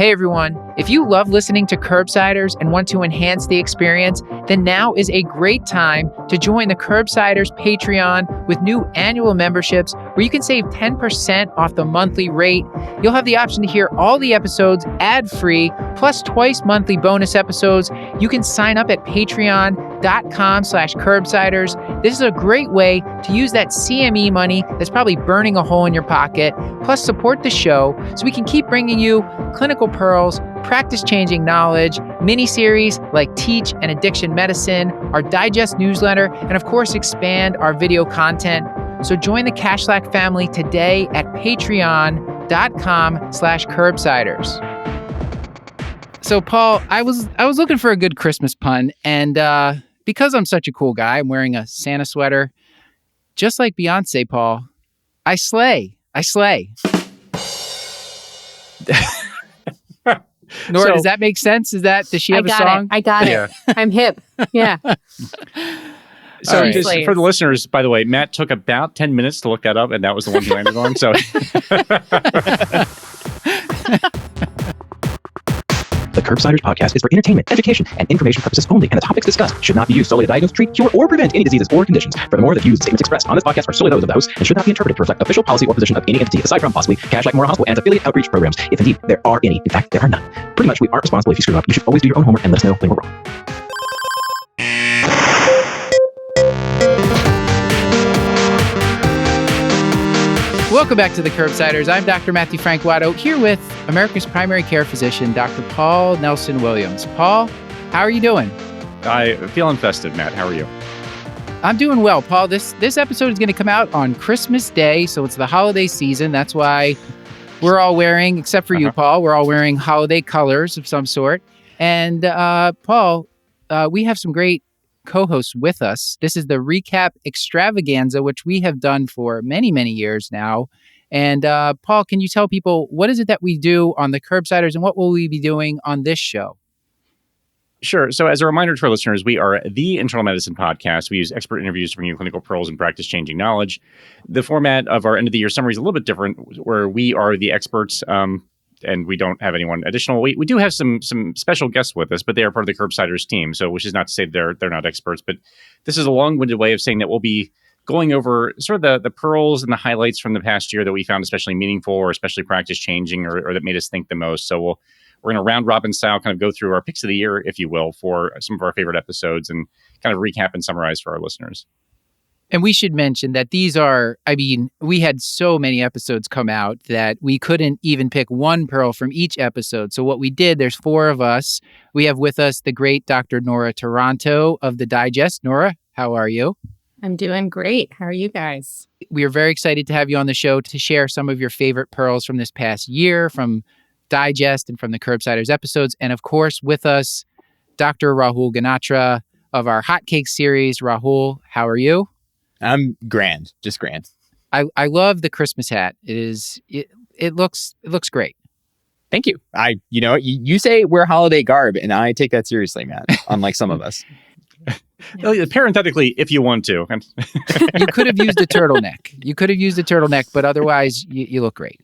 Hey everyone, if you love listening to Curbsiders and want to enhance the experience, then now is a great time to join the Curbsiders Patreon with new annual memberships where you can save 10% off the monthly rate. You'll have the option to hear all the episodes ad-free, plus twice monthly bonus episodes. You can sign up at patreon.com/Curbsiders. This is a great way to use that CME money that's probably burning a hole in your pocket, plus support the show so we can keep bringing you clinical pearls, practice-changing knowledge, mini-series like Teach and Addiction Medicine, our digest newsletter, and of course expand our video content. So join the Cashlack family today at patreon.com/Curbsiders. So Paul, I was looking for a good Christmas pun, and because I'm such a cool guy, I'm wearing a Santa sweater. Just like Beyonce, Paul, I slay. Nora, does that make sense? Does she have a song? I got it. I'm hip. Yeah. So right. just for the listeners, by the way, Matt took about 10 minutes to look that up, and that was the one he landed on. So The Curbsiders podcast is for entertainment, education, and information purposes only, and the topics discussed should not be used solely to diagnose, treat, cure, or prevent any diseases or conditions. Furthermore, the views and statements expressed on this podcast are solely those of the host and should not be interpreted to reflect official policy or position of any entity, aside from possibly Cashlack Moral Hospital and affiliate outreach programs, if indeed there are any. In fact, there are none. Pretty much, we aren't responsible if you screw up. You should always do your own homework and let us know when we're wrong. Welcome back to the Curbsiders. I'm Dr. Matthew Frank Watto, here with America's primary care physician, Dr. Paul Nelson Williams. Paul, how are you doing? I'm feeling festive, Matt. How are you? I'm doing well, Paul. This episode is going to come out on Christmas Day, so it's the holiday season. That's why we're all wearing, except for you, Paul, we're all wearing holiday colors of some sort. And Paul, we have some great co-hosts with us. This is the Recap Extravaganza, which we have done for many, many years now. And Paul, can you tell people what is it that we do on the Curbsiders and what will we be doing on this show? Sure. So as a reminder to our listeners, we are the internal medicine podcast. We use expert interviews to bring you clinical pearls and practice-changing knowledge. The format of our end-of-the-year summary is a little bit different, where we are the experts, and we don't have anyone additional. We do have some special guests with us, but they are part of the Curbsiders team. So, which is not to say they're not experts, but this is a long-winded way of saying that we'll be going over sort of the pearls and the highlights from the past year that we found especially meaningful or especially practice-changing or that made us think the most. So we're going to round robin style kind of go through our picks of the year, if you will, for some of our favorite episodes and kind of recap and summarize for our listeners. And we should mention that these are, we had so many episodes come out that we couldn't even pick one pearl from each episode. So what we did, there's 4 of us. We have with us the great Dr. Nora Taranto of The Digest. Nora, how are you? I'm doing great. How are you guys? We are very excited to have you on the show to share some of your favorite pearls from this past year, from Digest and from the Curbsiders episodes. And of course, with us, Dr. Rahul Ganatra of our Hotcakes series. Rahul, how are you? I'm grand, just grand. I love the Christmas hat. It looks great. Thank you. You say wear holiday garb, and I take that seriously, Matt. Unlike some of us. Parenthetically, if you want to. You could have used a turtleneck. But otherwise, you look great.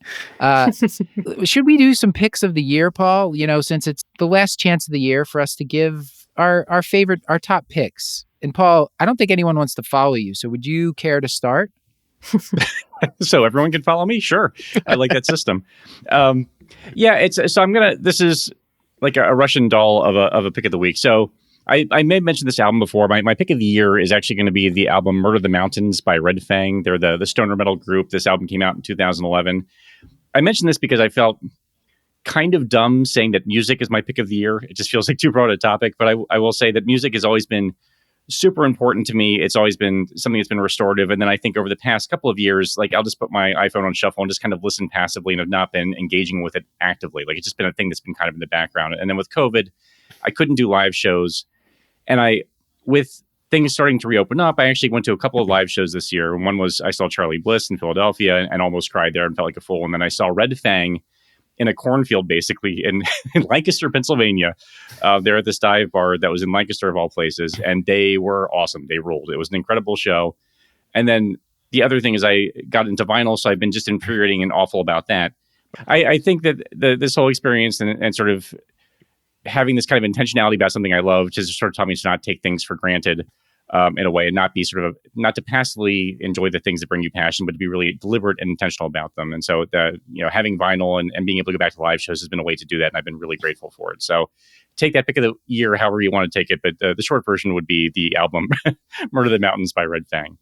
Should we do some picks of the year, Paul? Since it's the last chance of the year for us to give our top picks. And Paul, I don't think anyone wants to follow you. So would you care to start? So everyone can follow me? Sure. I like that system. This is like a Russian doll of a pick of the week. So I may have mentioned this album before. My pick of the year is actually going to be the album Murder the Mountains by Red Fang. They're the stoner metal group. This album came out in 2011. I mentioned this because I felt kind of dumb saying that music is my pick of the year. It just feels like too broad a topic. But I will say that music has always been super important to me. It's always been something that's been restorative. And then I think over the past couple of years, like I'll just put my iPhone on shuffle and just kind of listen passively and have not been engaging with it actively. Like it's just been a thing that's been kind of in the background. And then with COVID, I couldn't do live shows. And with things starting to reopen up, I actually went to a couple of live shows this year. One was I saw Charlie Bliss in Philadelphia and almost cried there and felt like a fool. And then I saw Red Fang in a cornfield, basically in Lancaster, Pennsylvania. They're at this dive bar that was in Lancaster of all places, and they were awesome. They ruled. It was an incredible show. And then the other thing is I got into vinyl, so I've been just infuriating and awful about that. I think that this whole experience and sort of having this kind of intentionality about something I love just sort of taught me to not take things for granted in a way, and not be not to passively enjoy the things that bring you passion, but to be really deliberate and intentional about them. And so having vinyl and being able to go back to live shows has been a way to do that. And I've been really grateful for it. So take that pick of the year, however you want to take it. But the short version would be the album Murder the Mountains by Red Fang.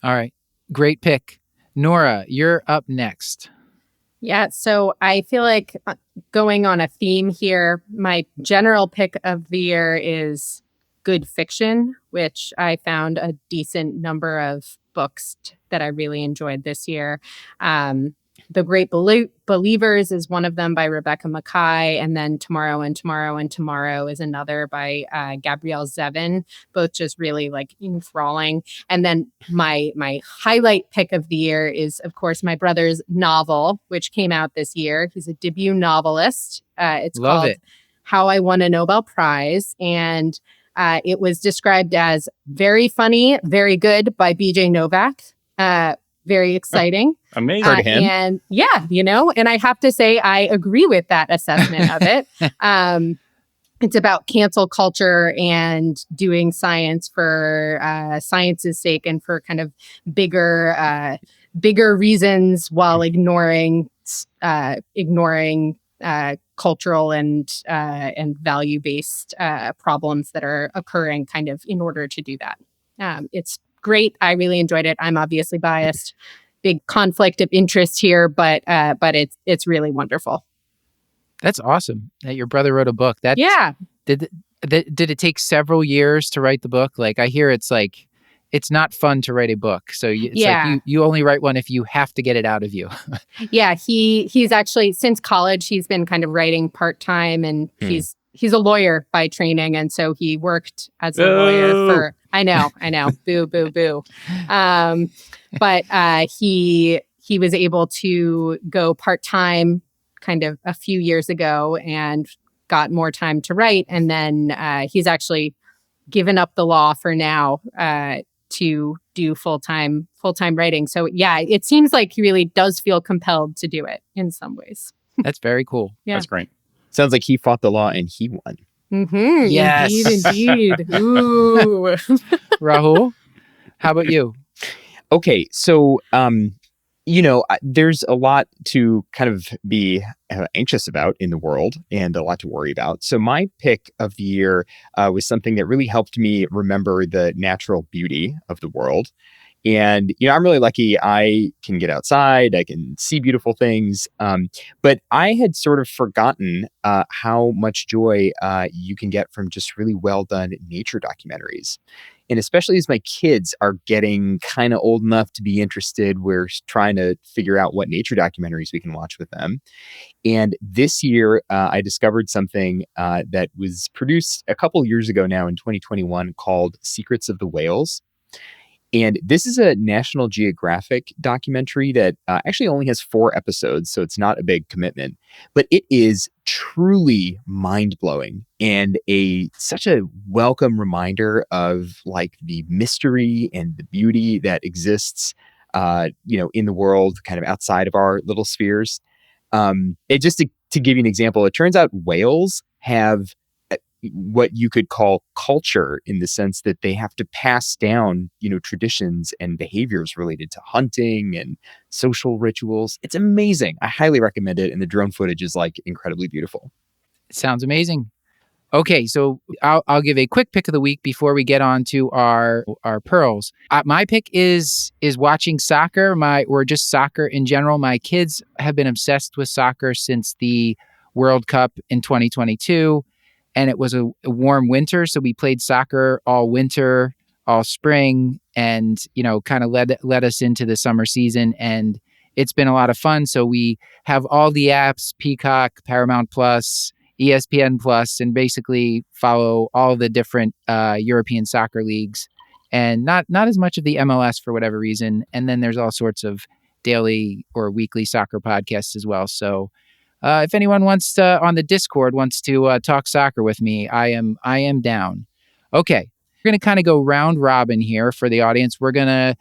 All right. Great pick. Nora, you're up next. Yeah, so I feel like going on a theme here, my general pick of the year is good fiction, which I found a decent number of books that I really enjoyed this year. The Great Believers is one of them by Rebecca Makkai, and then Tomorrow and Tomorrow and Tomorrow is another by Gabrielle Zevin, both just really like enthralling. And then my highlight pick of the year is, of course, my brother's novel, which came out this year. He's a debut novelist. It's called How I Won a Nobel Prize, and it was described as very funny, very good by BJ Novak. Very exciting. Amazing. Heard of him. And yeah, and I have to say, I agree with that assessment of it. It's about cancel culture and doing science for science's sake and for kind of bigger reasons while ignoring cultural and value-based problems that are occurring kind of in order to do that. It's great. I really enjoyed it. I'm obviously biased. Big conflict of interest here, but it's really wonderful. That's awesome that your brother wrote a book. Did it take several years to write the book? Like I hear it's not fun to write a book. So like you only write one if you have to get it out of you. Yeah, he's actually, since college, he's been kind of writing part-time, and he's a lawyer by training. And so he worked as a lawyer for, I know, boo, boo, boo. But he was able to go part-time kind of a few years ago and got more time to write. And then he's actually given up the law for now to do full-time writing. So yeah, it seems like he really does feel compelled to do it in some ways. That's very cool. Yeah. That's great. Sounds like he fought the law and he won. Mm-hmm. Yes. Indeed. Ooh. Rahul, how about you? Okay, so there's a lot to kind of be anxious about in the world and a lot to worry about. So my pick of the year was something that really helped me remember the natural beauty of the world. And, I'm really lucky. I can get outside. I can see beautiful things. But I had sort of forgotten how much joy you can get from just really well done nature documentaries. And especially as my kids are getting kind of old enough to be interested, we're trying to figure out what nature documentaries we can watch with them. And this year, I discovered something that was produced a couple years ago now in 2021 called Secrets of the Whales. And this is a National Geographic documentary that actually only has 4 episodes, so it's not a big commitment. But it is truly mind-blowing and such a welcome reminder of like the mystery and the beauty that exists, in the world, kind of outside of our little spheres. Just to give you an example, it turns out whales have what you could call culture, in the sense that they have to pass down, traditions and behaviors related to hunting and social rituals. It's amazing. I highly recommend it. And the drone footage is like incredibly beautiful. It sounds amazing. Okay, so I'll give a quick pick of the week before we get on to our pearls. My pick is watching soccer, or just soccer in general. My kids have been obsessed with soccer since the World Cup in 2022. And it was a warm winter, so we played soccer all winter, all spring, and kind of led us into the summer season. And it's been a lot of fun. So we have all the apps: Peacock, Paramount Plus, ESPN Plus, and basically follow all the different European soccer leagues, and not as much of the MLS for whatever reason. And then there's all sorts of daily or weekly soccer podcasts as well. So. If anyone on the Discord wants to talk soccer with me, I am down. Okay, we're going to kind of go round robin here for the audience. We're going to,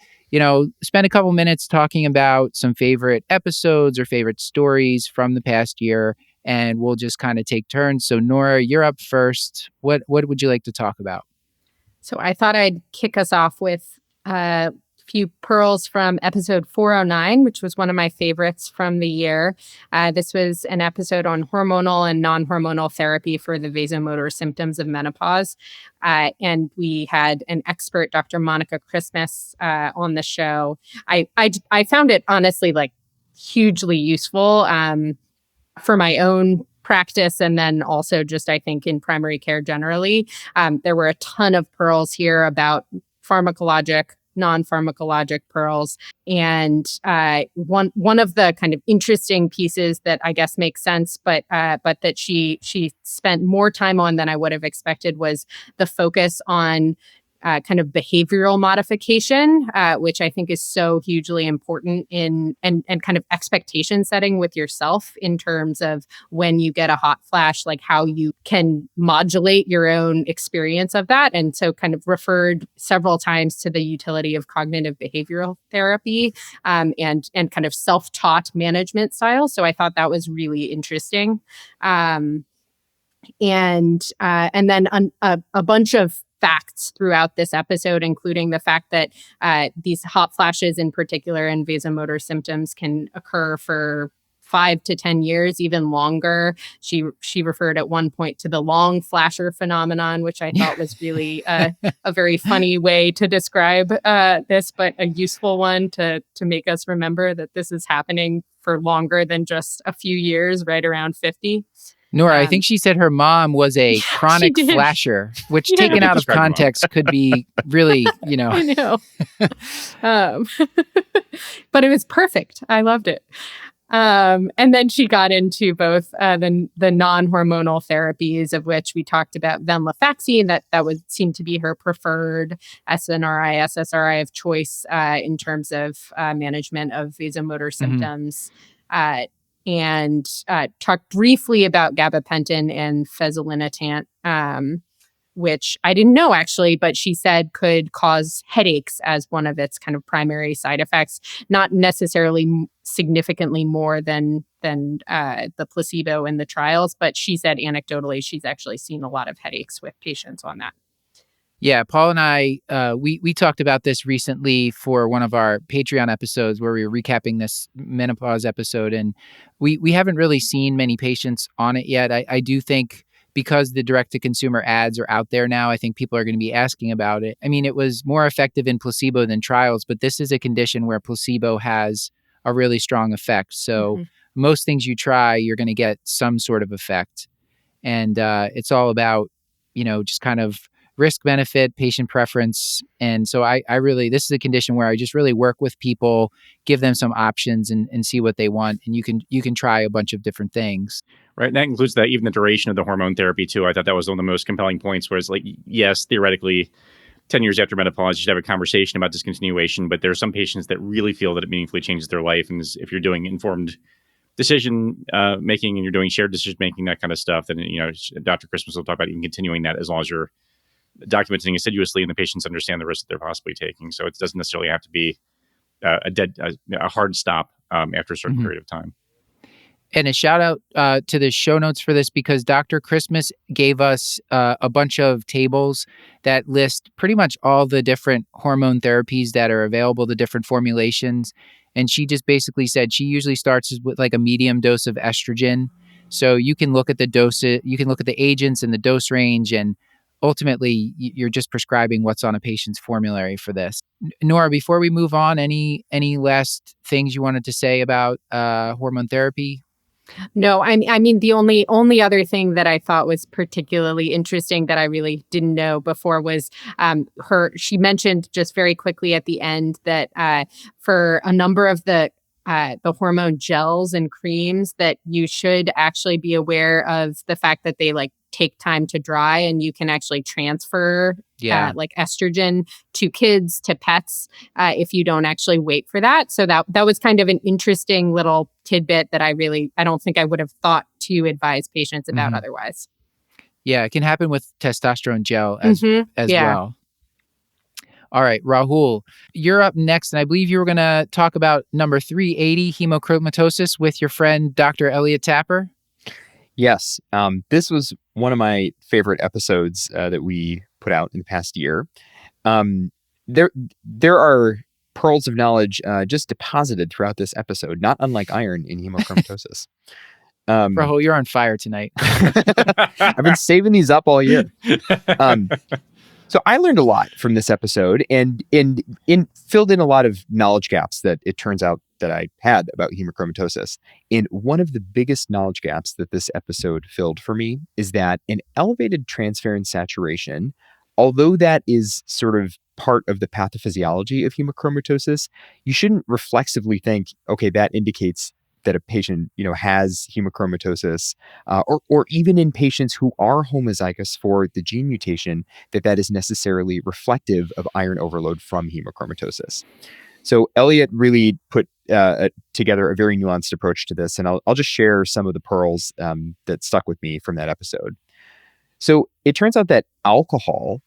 spend a couple minutes talking about some favorite episodes or favorite stories from the past year, and we'll just kind of take turns. So Nora, you're up first. What would you like to talk about? So I thought I'd kick us off with a few pearls from episode 409, which was one of my favorites from the year. This was an episode on hormonal and non-hormonal therapy for the vasomotor symptoms of menopause. And we had an expert, Dr. Monica Christmas, on the show. I found it honestly like hugely useful for my own practice, and then also just I think in primary care generally. There were a ton of pearls here about pharmacologic, non-pharmacologic pearls. And one of the kind of interesting pieces that I guess makes sense, but that she spent more time on than I would have expected was the focus on kind of behavioral modification, which I think is so hugely important in and kind of expectation setting with yourself in terms of when you get a hot flash, like how you can modulate your own experience of that. And so kind of referred several times to the utility of cognitive behavioral therapy and kind of self-taught management styles. So I thought that was really interesting. And then a bunch of facts throughout this episode, including the fact that these hot flashes in particular and vasomotor symptoms can occur for 5 to 10 years, even longer. She referred at one point to the long flasher phenomenon, which I thought was really a very funny way to describe this, but a useful one to make us remember that this is happening for longer than just a few years, right around 50. Nora, I think she said her mom was a chronic flasher, which taken out of context could be really, I know. But it was perfect. I loved it. And then she got into both the non-hormonal therapies, of which we talked about venlafaxine. That would seem to be her preferred SNRI, SSRI of choice in terms of management of vasomotor symptoms. And talked briefly about gabapentin and fezolinetant, which I didn't know actually, but she said could cause headaches as one of its kind of primary side effects, not necessarily significantly more than the placebo in the trials, but she said anecdotally she's actually seen a lot of headaches with patients on that. Yeah, Paul and I, we talked about this recently for one of our Patreon episodes where we were recapping this menopause episode, and we haven't really seen many patients on it yet. I do think because the direct-to-consumer ads are out there now, I think people are going to be asking about it. I mean, it was more effective in placebo than trials, but this is a condition where placebo has a really strong effect. So most things you try, you're going to get some sort of effect. And it's all about, just kind of risk benefit, patient preference. And so I really, this is a condition where I just really work with people, give them some options and see what they want. And you can try a bunch of different things. Right. And that includes even the duration of the hormone therapy too. I thought that was one of the most compelling points, whereas yes, theoretically 10 years after menopause, you should have a conversation about discontinuation, but there are some patients that really feel that it meaningfully changes their life. And if you're doing informed decision making and you're doing shared decision making, that kind of stuff, then, Dr. Christmas will talk about even continuing that as long as you're documenting assiduously and the patients understand the risk that they're possibly taking. So it doesn't necessarily have to be a hard stop after a certain period of time. And a shout out to the show notes for this, because Dr. Christmas gave us a bunch of tables that list pretty much all the different hormone therapies that are available, the different formulations. And she just basically said she usually starts with like a medium dose of estrogen. So you can look at the dose, you can look at the agents and the dose range, and ultimately you're just prescribing what's on a patient's formulary for this. Nora, before we move on, any last things you wanted to say about hormone therapy? No, I mean, the only other thing that I thought was particularly interesting that I really didn't know before was she mentioned just very quickly at the end that for a number of the hormone gels and creams that you should actually be aware of the fact that they take time to dry, and you can actually transfer estrogen to kids, to pets, if you don't actually wait for that. So that was kind of an interesting little tidbit that I don't think I would have thought to advise patients about otherwise. Yeah, it can happen with testosterone gel as well. All right, Rahul, you're up next, and I believe you were going to talk about number 380, hemochromatosis, with your friend Dr. Elliot Tapper. Yes, this was one of my favorite episodes that we put out in the past year. There are pearls of knowledge just deposited throughout this episode, not unlike iron in hemochromatosis. Rahul, you're on fire tonight. I've been saving these up all year. So I learned a lot from this episode and filled in a lot of knowledge gaps that it turns out that I had about hemochromatosis. And one of the biggest knowledge gaps that this episode filled for me is that an elevated transferrin saturation, although that is sort of part of the pathophysiology of hemochromatosis, you shouldn't reflexively think, okay, that indicates that a patient, has hemochromatosis, or even in patients who are homozygous for the gene mutation, that is necessarily reflective of iron overload from hemochromatosis. So Elliot really put together a very nuanced approach to this, and I'll just share some of the pearls that stuck with me from that episode. So it turns out that alcohol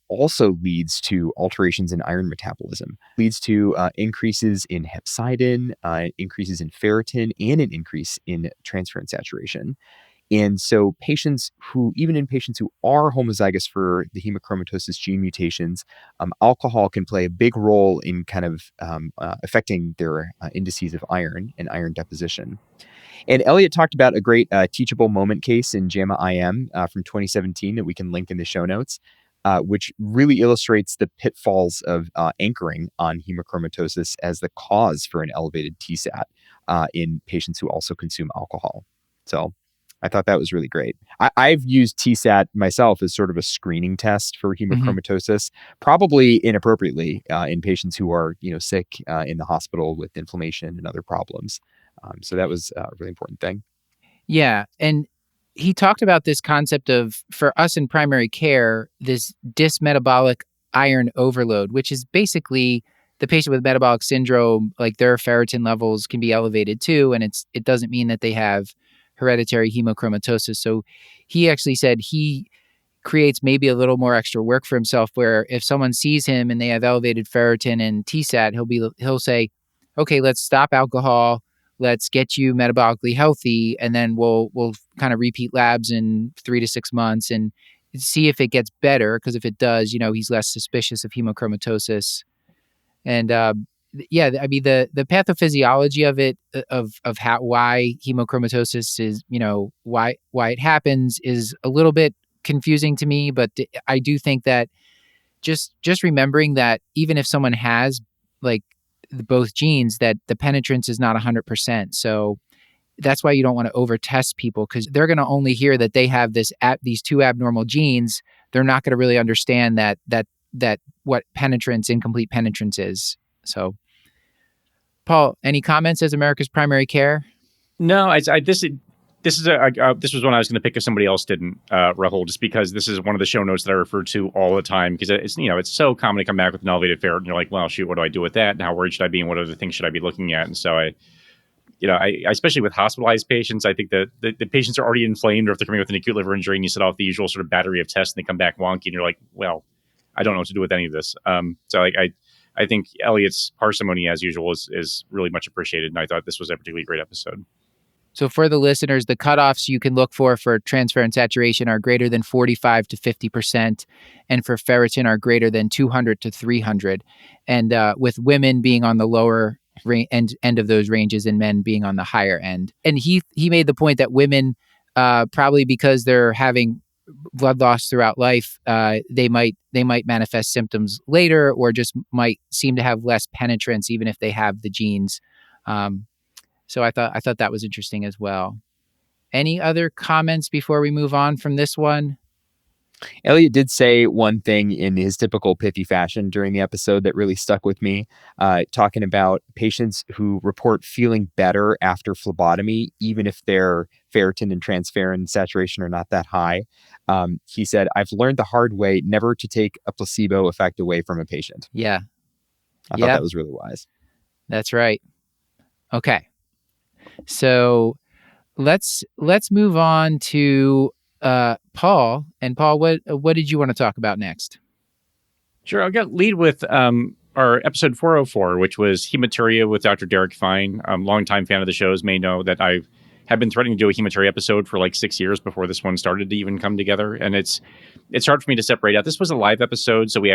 also leads to alterations in iron metabolism, leads to increases in hepcidin, increases in ferritin, and an increase in transferrin saturation. And so even in patients who are homozygous for the hemochromatosis gene mutations, alcohol can play a big role in kind of affecting their indices of iron and iron deposition. And Elliot talked about a great teachable moment case in JAMA IM from 2017 that we can link in the show notes, which really illustrates the pitfalls of anchoring on hemochromatosis as the cause for an elevated TSAT in patients who also consume alcohol. So I thought that was really great. I've used TSAT myself as sort of a screening test for hemochromatosis, probably inappropriately in patients who are sick in the hospital with inflammation and other problems. So that was a really important thing. Yeah, and he talked about this concept of, for us in primary care, this dysmetabolic iron overload, which is basically the patient with metabolic syndrome, like their ferritin levels can be elevated too, and it doesn't mean that they have hereditary hemochromatosis. So he actually said he creates maybe a little more extra work for himself, where if someone sees him and they have elevated ferritin and TSAT, he'll say, okay, let's stop alcohol. Let's get you metabolically healthy, and then we'll kind of repeat labs in 3 to 6 months and see if it gets better. Because if it does, he's less suspicious of hemochromatosis. And yeah, I mean the pathophysiology of it, of why hemochromatosis is, why it happens, is a little bit confusing to me. But I do think that just remembering that even if someone has like both genes, that the penetrance is not 100%. So that's why you don't want to over test people, because they're going to only hear that they have these two abnormal genes. They're not going to really understand that what incomplete penetrance is. So, Paul, any comments as America's primary care? No, this was one I was going to pick if somebody else didn't, Rahul, just because this is one of the show notes that I refer to all the time, because it's so common to come back with an elevated ferritin, and you're like, well, shoot, what do I do with that? And how worried should I be? And what other things should I be looking at? And so I especially with hospitalized patients, I think that the patients are already inflamed, or if they're coming with an acute liver injury and you set off the usual sort of battery of tests and they come back wonky, and you're like, well, I don't know what to do with any of this. So I think Elliot's parsimony, as usual, is really much appreciated. And I thought this was a particularly great episode. So for the listeners, the cutoffs you can look for transferrin saturation are greater than 45 to 50%, and for ferritin are greater than 200 to 300. And with women being on the lower end of those ranges and men being on the higher end. And he made the point that women, probably because they're having blood loss throughout life, they might manifest symptoms later, or just might seem to have less penetrance even if they have the genes. So I thought that was interesting as well. Any other comments before we move on from this one? Elliot did say one thing in his typical pithy fashion during the episode that really stuck with me, talking about patients who report feeling better after phlebotomy, even if their ferritin and transferrin saturation are not that high. He said, I've learned the hard way never to take a placebo effect away from a patient. Yeah. I thought that was really wise. That's right. Okay. So let's move on to Paul. And Paul, what did you want to talk about next? Sure. I'll lead with our episode 404, which was Hematuria with Dr. Derek Fine. Longtime fan of the shows may know that I have been threatening to do a Hematuria episode for like 6 years before this one started to even come together. And it's hard for me to separate out. This was a live episode, so we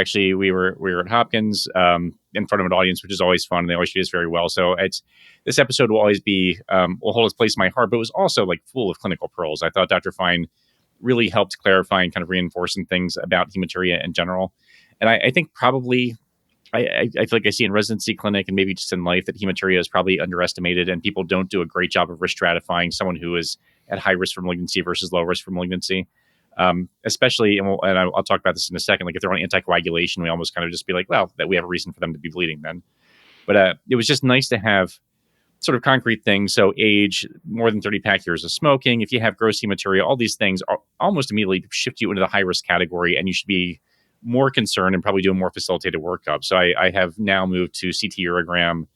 were at Hopkins in front of an audience, which is always fun. And they always treat us very well. So this episode will always be will hold its place in my heart, but it was also like full of clinical pearls. I thought Dr. Fine really helped clarify and kind of reinforce some things about hematuria in general. And I think probably I feel like I see in residency clinic and maybe just in life that hematuria is probably underestimated, and people don't do a great job of risk stratifying someone who is at high risk for malignancy versus low risk for malignancy. Especially, and I'll talk about this in a second, like if they're on anticoagulation, we almost kind of just be like, well, that we have a reason for them to be bleeding then. But it was just nice to have sort of concrete things. So age, more than 30 pack years of smoking, if you have gross hematuria, all these things are almost immediately shift you into the high risk category, and you should be more concerned and probably do a more facilitated workup. So I have now moved to CT urogram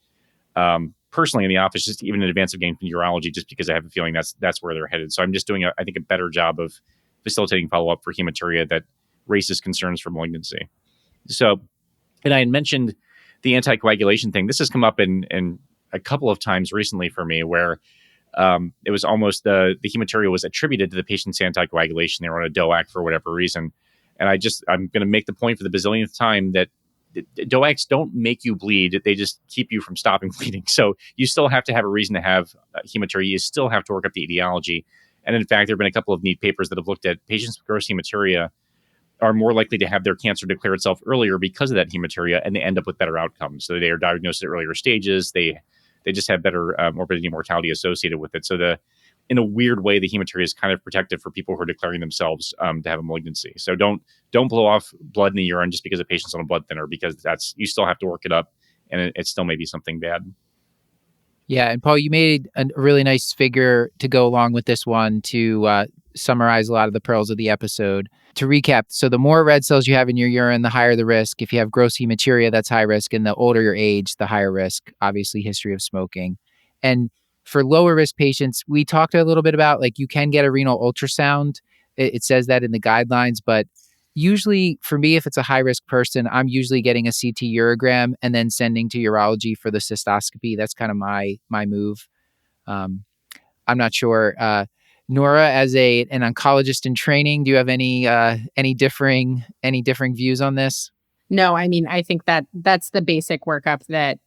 personally in the office, just even in advance of getting from urology, just because I have a feeling that's where they're headed. So I'm just doing, I think, a better job of facilitating follow-up for hematuria that raises concerns for malignancy. So, and I had mentioned the anticoagulation thing. This has come up in a couple of times recently for me where it was almost the hematuria was attributed to the patient's anticoagulation. They were on a DOAC for whatever reason. And I'm going to make the point for the bazillionth time that DOACs don't make you bleed. They just keep you from stopping bleeding. So you still have to have a reason to have hematuria. You still have to work up the etiology. And in fact, there have been a couple of neat papers that have looked at patients with gross hematuria are more likely to have their cancer declare itself earlier because of that hematuria, and they end up with better outcomes. So they are diagnosed at earlier stages. They just have better morbidity and mortality associated with it. So in a weird way, the hematuria is kind of protective for people who are declaring themselves to have a malignancy. So don't blow off blood in the urine just because a patient's on a blood thinner, because you still have to work it up, and it still may be something bad. Yeah, and Paul, you made a really nice figure to go along with this one to summarize a lot of the pearls of the episode. To recap, so the more red cells you have in your urine, the higher the risk. If you have gross hematuria, that's high risk, and the older your age, the higher risk. Obviously, history of smoking. And for lower risk patients, we talked a little bit about, like, you can get a renal ultrasound. It says that in the guidelines, but usually for me, if it's a high risk person, I'm usually getting a CT urogram and then sending to urology for the cystoscopy. That's kind of my move. I'm not sure. Nora, as an oncologist in training, do you have any differing views on this? No, I mean, I think that's the basic workup that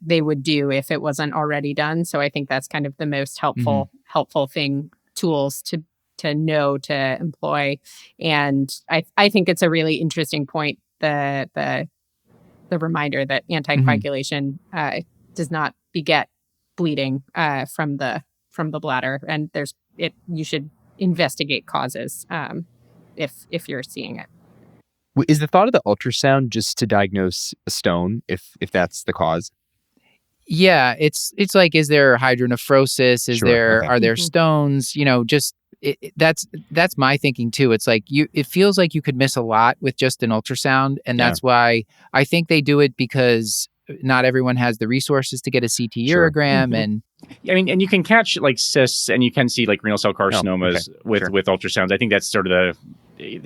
they would do if it wasn't already done. So I think that's kind of the most helpful tools to know to employ. And I think it's a really interesting point, the reminder that anticoagulation does not beget bleeding from the bladder, and you should investigate causes if you're seeing it. Is the thought of the ultrasound just to diagnose a stone if that's the cause? Yeah, it's like, is there hydronephrosis? Are there stones? Just that's my thinking too. It's like it feels like you could miss a lot with just an ultrasound, and that's why I think they do it, because not everyone has the resources to get a CT urogram. And I mean, and you can catch like cysts, and you can see like renal cell carcinomas with ultrasounds. I think that's sort of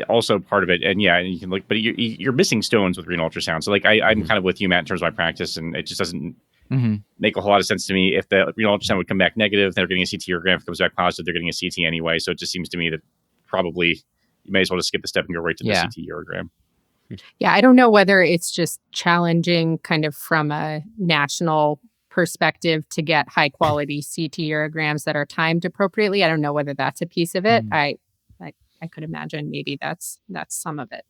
also part of it. And you can look, but you're missing stones with renal ultrasound. So like I'm kind of with you, Matt, in terms of my practice, and it just doesn't make a whole lot of sense to me. If the renal ultrasound would come back negative, they're getting a CT urogram. If it comes back positive, they're getting a CT anyway. So it just seems to me that probably you may as well just skip the step and go right to the CT urogram. Yeah, I don't know whether it's just challenging kind of from a national perspective to get high quality CT urograms that are timed appropriately. I don't know whether that's a piece of it. I could imagine maybe that's some of it.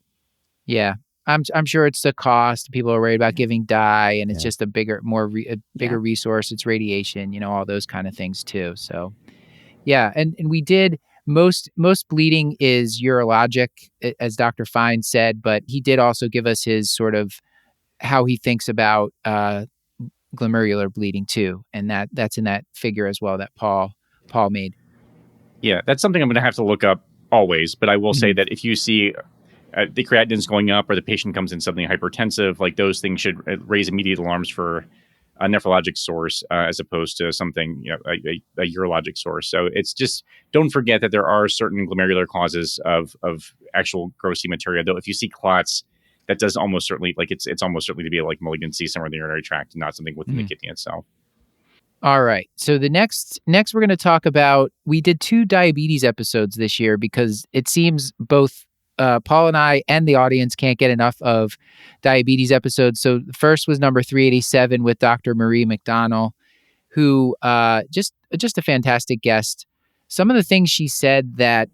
Yeah. I'm sure it's the cost. People are worried about giving dye, and it's just a bigger resource. It's radiation, all those kind of things too. So, yeah. And we did most bleeding is urologic, as Dr. Fine said, but he did also give us his sort of how he thinks about glomerular bleeding too. And that's in that figure as well that Paul made. Yeah, that's something I'm going to have to look up always. But I will say that if you see the creatinine's going up, or the patient comes in suddenly hypertensive, like those things should raise immediate alarms for a nephrologic source as opposed to something, a urologic source. So it's just, don't forget that there are certain glomerular causes of actual gross hematuria. Though if you see clots, that does almost certainly, like it's almost certainly to be like malignancy somewhere in the urinary tract and not something within the kidney itself. All right. So the next we're going to talk about, we did 2 diabetes episodes this year because it seems both Paul and I and the audience can't get enough of diabetes episodes. So the first was number 387 with Dr. Marie McDonnell, who just a fantastic guest. Some of the things she said that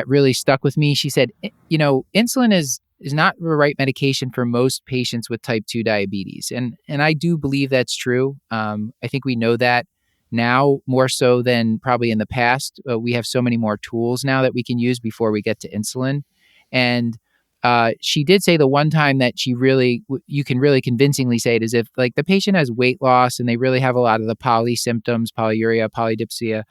really stuck with me. She said, insulin is not the right medication for most patients with type 2 diabetes. And I do believe that's true. I think we know that now more so than probably in the past. We have so many more tools now that we can use before we get to insulin. And she did say the one time that you can really convincingly say it is if like the patient has weight loss and they really have a lot of the poly symptoms, polyuria, polydipsia,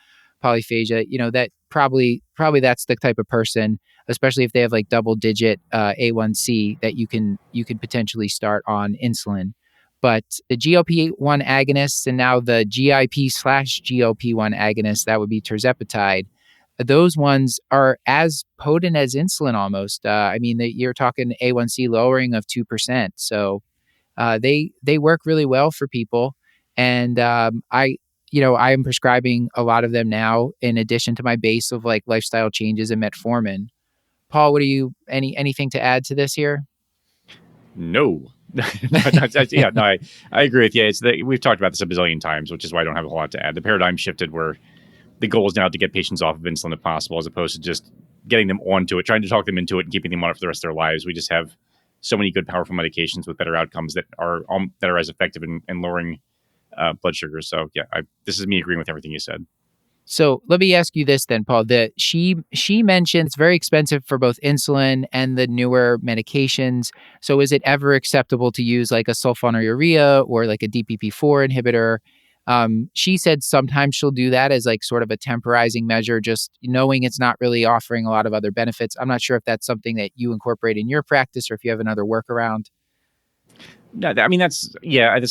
polyphagia, that probably that's the type of person, especially if they have like double digit A1C, that you can potentially start on insulin. But the GLP-1 agonists and now the GIP/GLP-1 agonist, that would be tirzepatide, those ones are as potent as insulin almost. You're talking A1C lowering of 2%. So they work really well for people. And I am prescribing a lot of them now in addition to my base of like lifestyle changes and metformin. Paul, what do you, anything to add to this here? No. I agree with you. We've talked about this a bazillion times, which is why I don't have a whole lot to add. The paradigm shifted where the goal is now to get patients off of insulin if possible, as opposed to just getting them onto it, trying to talk them into it and keeping them on it for the rest of their lives. We just have so many good, powerful medications with better outcomes that are as effective in lowering blood sugar. So yeah, this is me agreeing with everything you said. So let me ask you this then, Paul. She mentioned it's very expensive for both insulin and the newer medications. So is it ever acceptable to use like a sulfonylurea or like a DPP-4 inhibitor? She said sometimes she'll do that as like sort of a temporizing measure, just knowing it's not really offering a lot of other benefits. I'm not sure if that's something that you incorporate in your practice or if you have another workaround. No, that's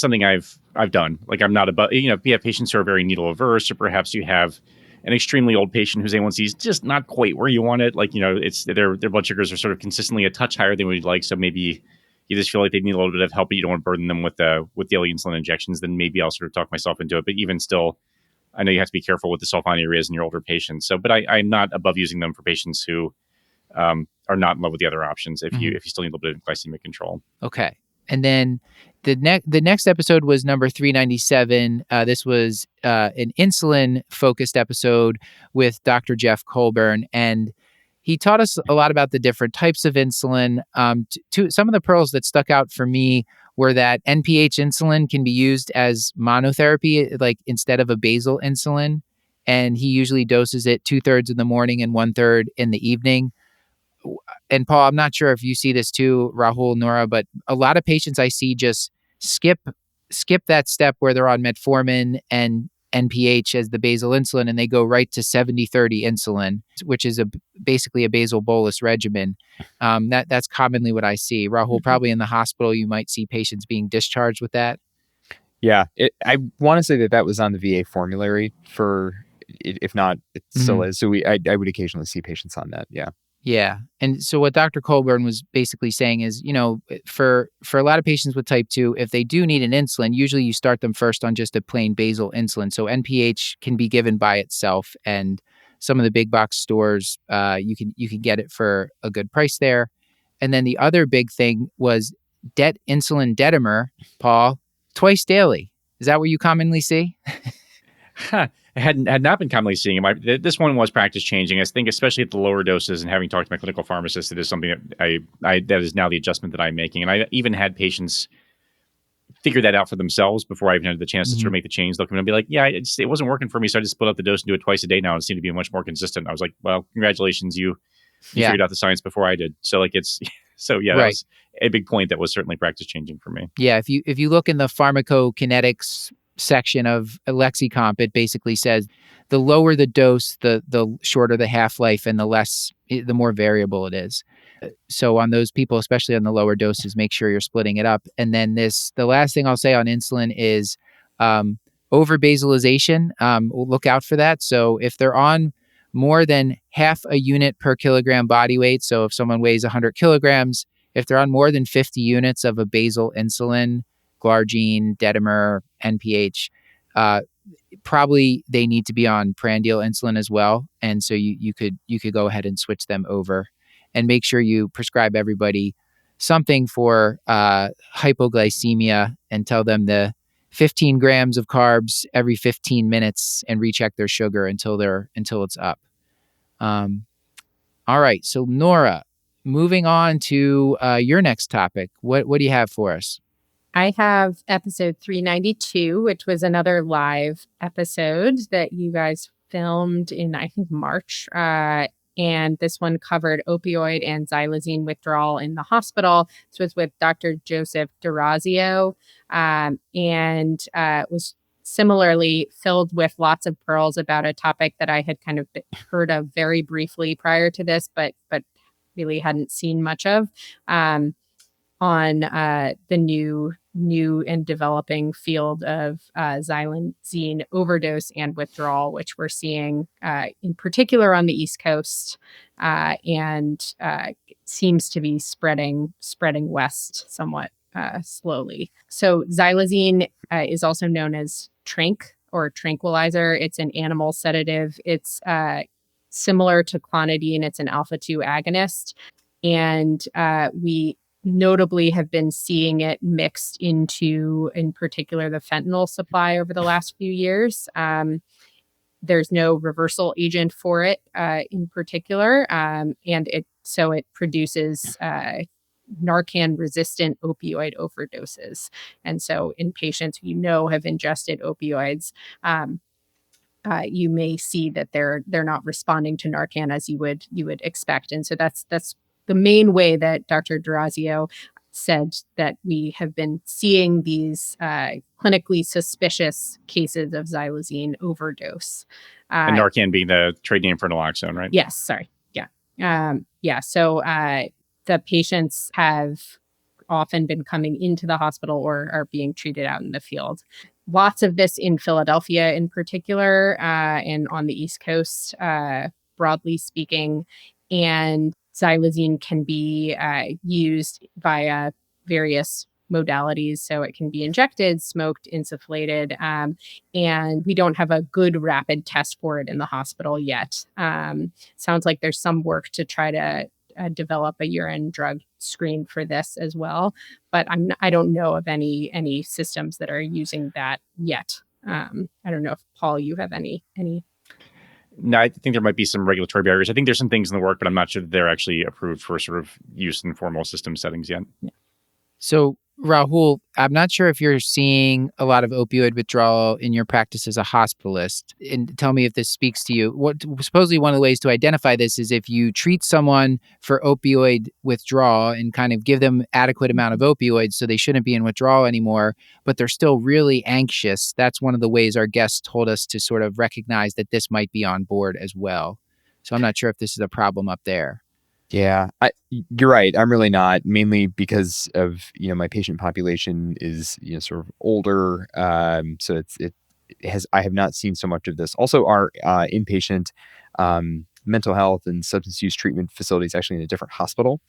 something I've done. Like I'm not about, if you have patients who are very needle averse, or perhaps you have an extremely old patient whose A1C is just not quite where you want it. Like, it's their blood sugars are sort of consistently a touch higher than we'd like. So maybe you just feel like they need a little bit of help, but you don't want to burden them with daily insulin injections. Then maybe I'll sort of talk myself into it. But even still, I know you have to be careful with the sulfonylureas in your older patients. So, but I'm not above using them for patients who are not in love with the other options. If you still need a little bit of glycemic control. Okay. And then the next episode was number 397. This was an insulin-focused episode with Dr. Jeff Colburn, and he taught us a lot about the different types of insulin. Some of the pearls that stuck out for me were that NPH insulin can be used as monotherapy, like instead of a basal insulin, and he usually doses it 2/3 in the morning and 1/3 in the evening. And Paul, I'm not sure if you see this too, Rahul, Nora, but a lot of patients I see just skip that step where they're on metformin and NPH as the basal insulin, and they go right to 70/30 insulin, which is basically a basal bolus regimen. That's commonly what I see. Rahul, probably in the hospital, you might see patients being discharged with that. Yeah, I want to say that was on the VA formulary if not, it still is. So I would occasionally see patients on that. Yeah. Yeah. And so what Dr. Colburn was basically saying is, for a lot of patients with type 2, if they do need an insulin, usually you start them first on just a plain basal insulin. So NPH can be given by itself, and some of the big box stores, you can get it for a good price there. And then the other big thing was insulin dedamer, Paul, twice daily. Is that what you commonly see? I had not been commonly seeing it. This one was practice changing. I think, especially at the lower doses, and having talked to my clinical pharmacist, it is something that that is now the adjustment that I'm making. And I even had patients figure that out for themselves before I even had the chance to sort of make the change. They'll come in and be like, "Yeah, it wasn't working for me, so I just split up the dose and do it twice a day now, and it seemed to be much more consistent." I was like, "Well, congratulations, you figured out the science before I did." So that was a big point that was certainly practice changing for me. Yeah, if you look in the pharmacokinetics section of a lexicomp, it basically says the lower the dose, the shorter the half-life, and the more variable it is. So on those people, especially on the lower doses, make sure you're splitting it up. And then the last thing I'll say on insulin is over basalization. We'll look out for that. So if they're on more than half a unit per kilogram body weight, so if someone weighs 100 kilograms if they're on more than 50 units of a basal insulin, glargine, Dedimer, NPH, probably they need to be on prandial insulin as well. And so you could go ahead and switch them over, and make sure you prescribe everybody something for hypoglycemia, and tell them the 15 grams of carbs every 15 minutes and recheck their sugar until it's up. All right. So Nora, moving on to your next topic. What do you have for us? I have episode 392, which was another live episode that you guys filmed in, I think, March. And this one covered opioid and xylazine withdrawal in the hospital. This was with Dr. Joseph D'Orazio, and was similarly filled with lots of pearls about a topic that I had kind of heard of very briefly prior to this, but really hadn't seen much of, on the new and developing field of xylazine overdose and withdrawal, which we're seeing in particular on the East Coast, and seems to be spreading west somewhat slowly. So xylazine is also known as tranq or tranquilizer. It's an animal sedative. It's similar to clonidine. It's an alpha-2 agonist. And we notably have been seeing it mixed into, in particular, the fentanyl supply over the last few years. There's no reversal agent for it in particular, and it produces Narcan-resistant opioid overdoses. And so in patients who have ingested opioids, you may see that they're not responding to Narcan as you would expect. And so that's the main way that Dr. D'Orazio said that we have been seeing these clinically suspicious cases of xylazine overdose. And Narcan being the trade name for naloxone, right? Yes, sorry. Yeah. So the patients have often been coming into the hospital or are being treated out in the field. Lots of this in Philadelphia in particular, and on the East Coast, broadly speaking. And xylazine can be used via various modalities. So it can be injected, smoked, insufflated, and we don't have a good rapid test for it in the hospital yet. Sounds like there's some work to try to develop a urine drug screen for this as well, but I don't know of any systems that are using that yet. I don't know if Paul, you have any. No, I think there might be some regulatory barriers. I think there's some things in the work, but I'm not sure that they're actually approved for sort of use in formal system settings yet. Yeah. So, Rahul, I'm not sure if you're seeing a lot of opioid withdrawal in your practice as a hospitalist. And tell me if this speaks to you. Supposedly one of the ways to identify this is if you treat someone for opioid withdrawal and kind of give them adequate amount of opioids so they shouldn't be in withdrawal anymore, but they're still really anxious. That's one of the ways our guests told us to sort of recognize that this might be on board as well. So I'm not sure if this is a problem up there. Yeah, you're right. I'm really not, mainly because of, my patient population is, sort of older. So I have not seen so much of this. Also, our inpatient mental health and substance use treatment facility is actually in a different hospital.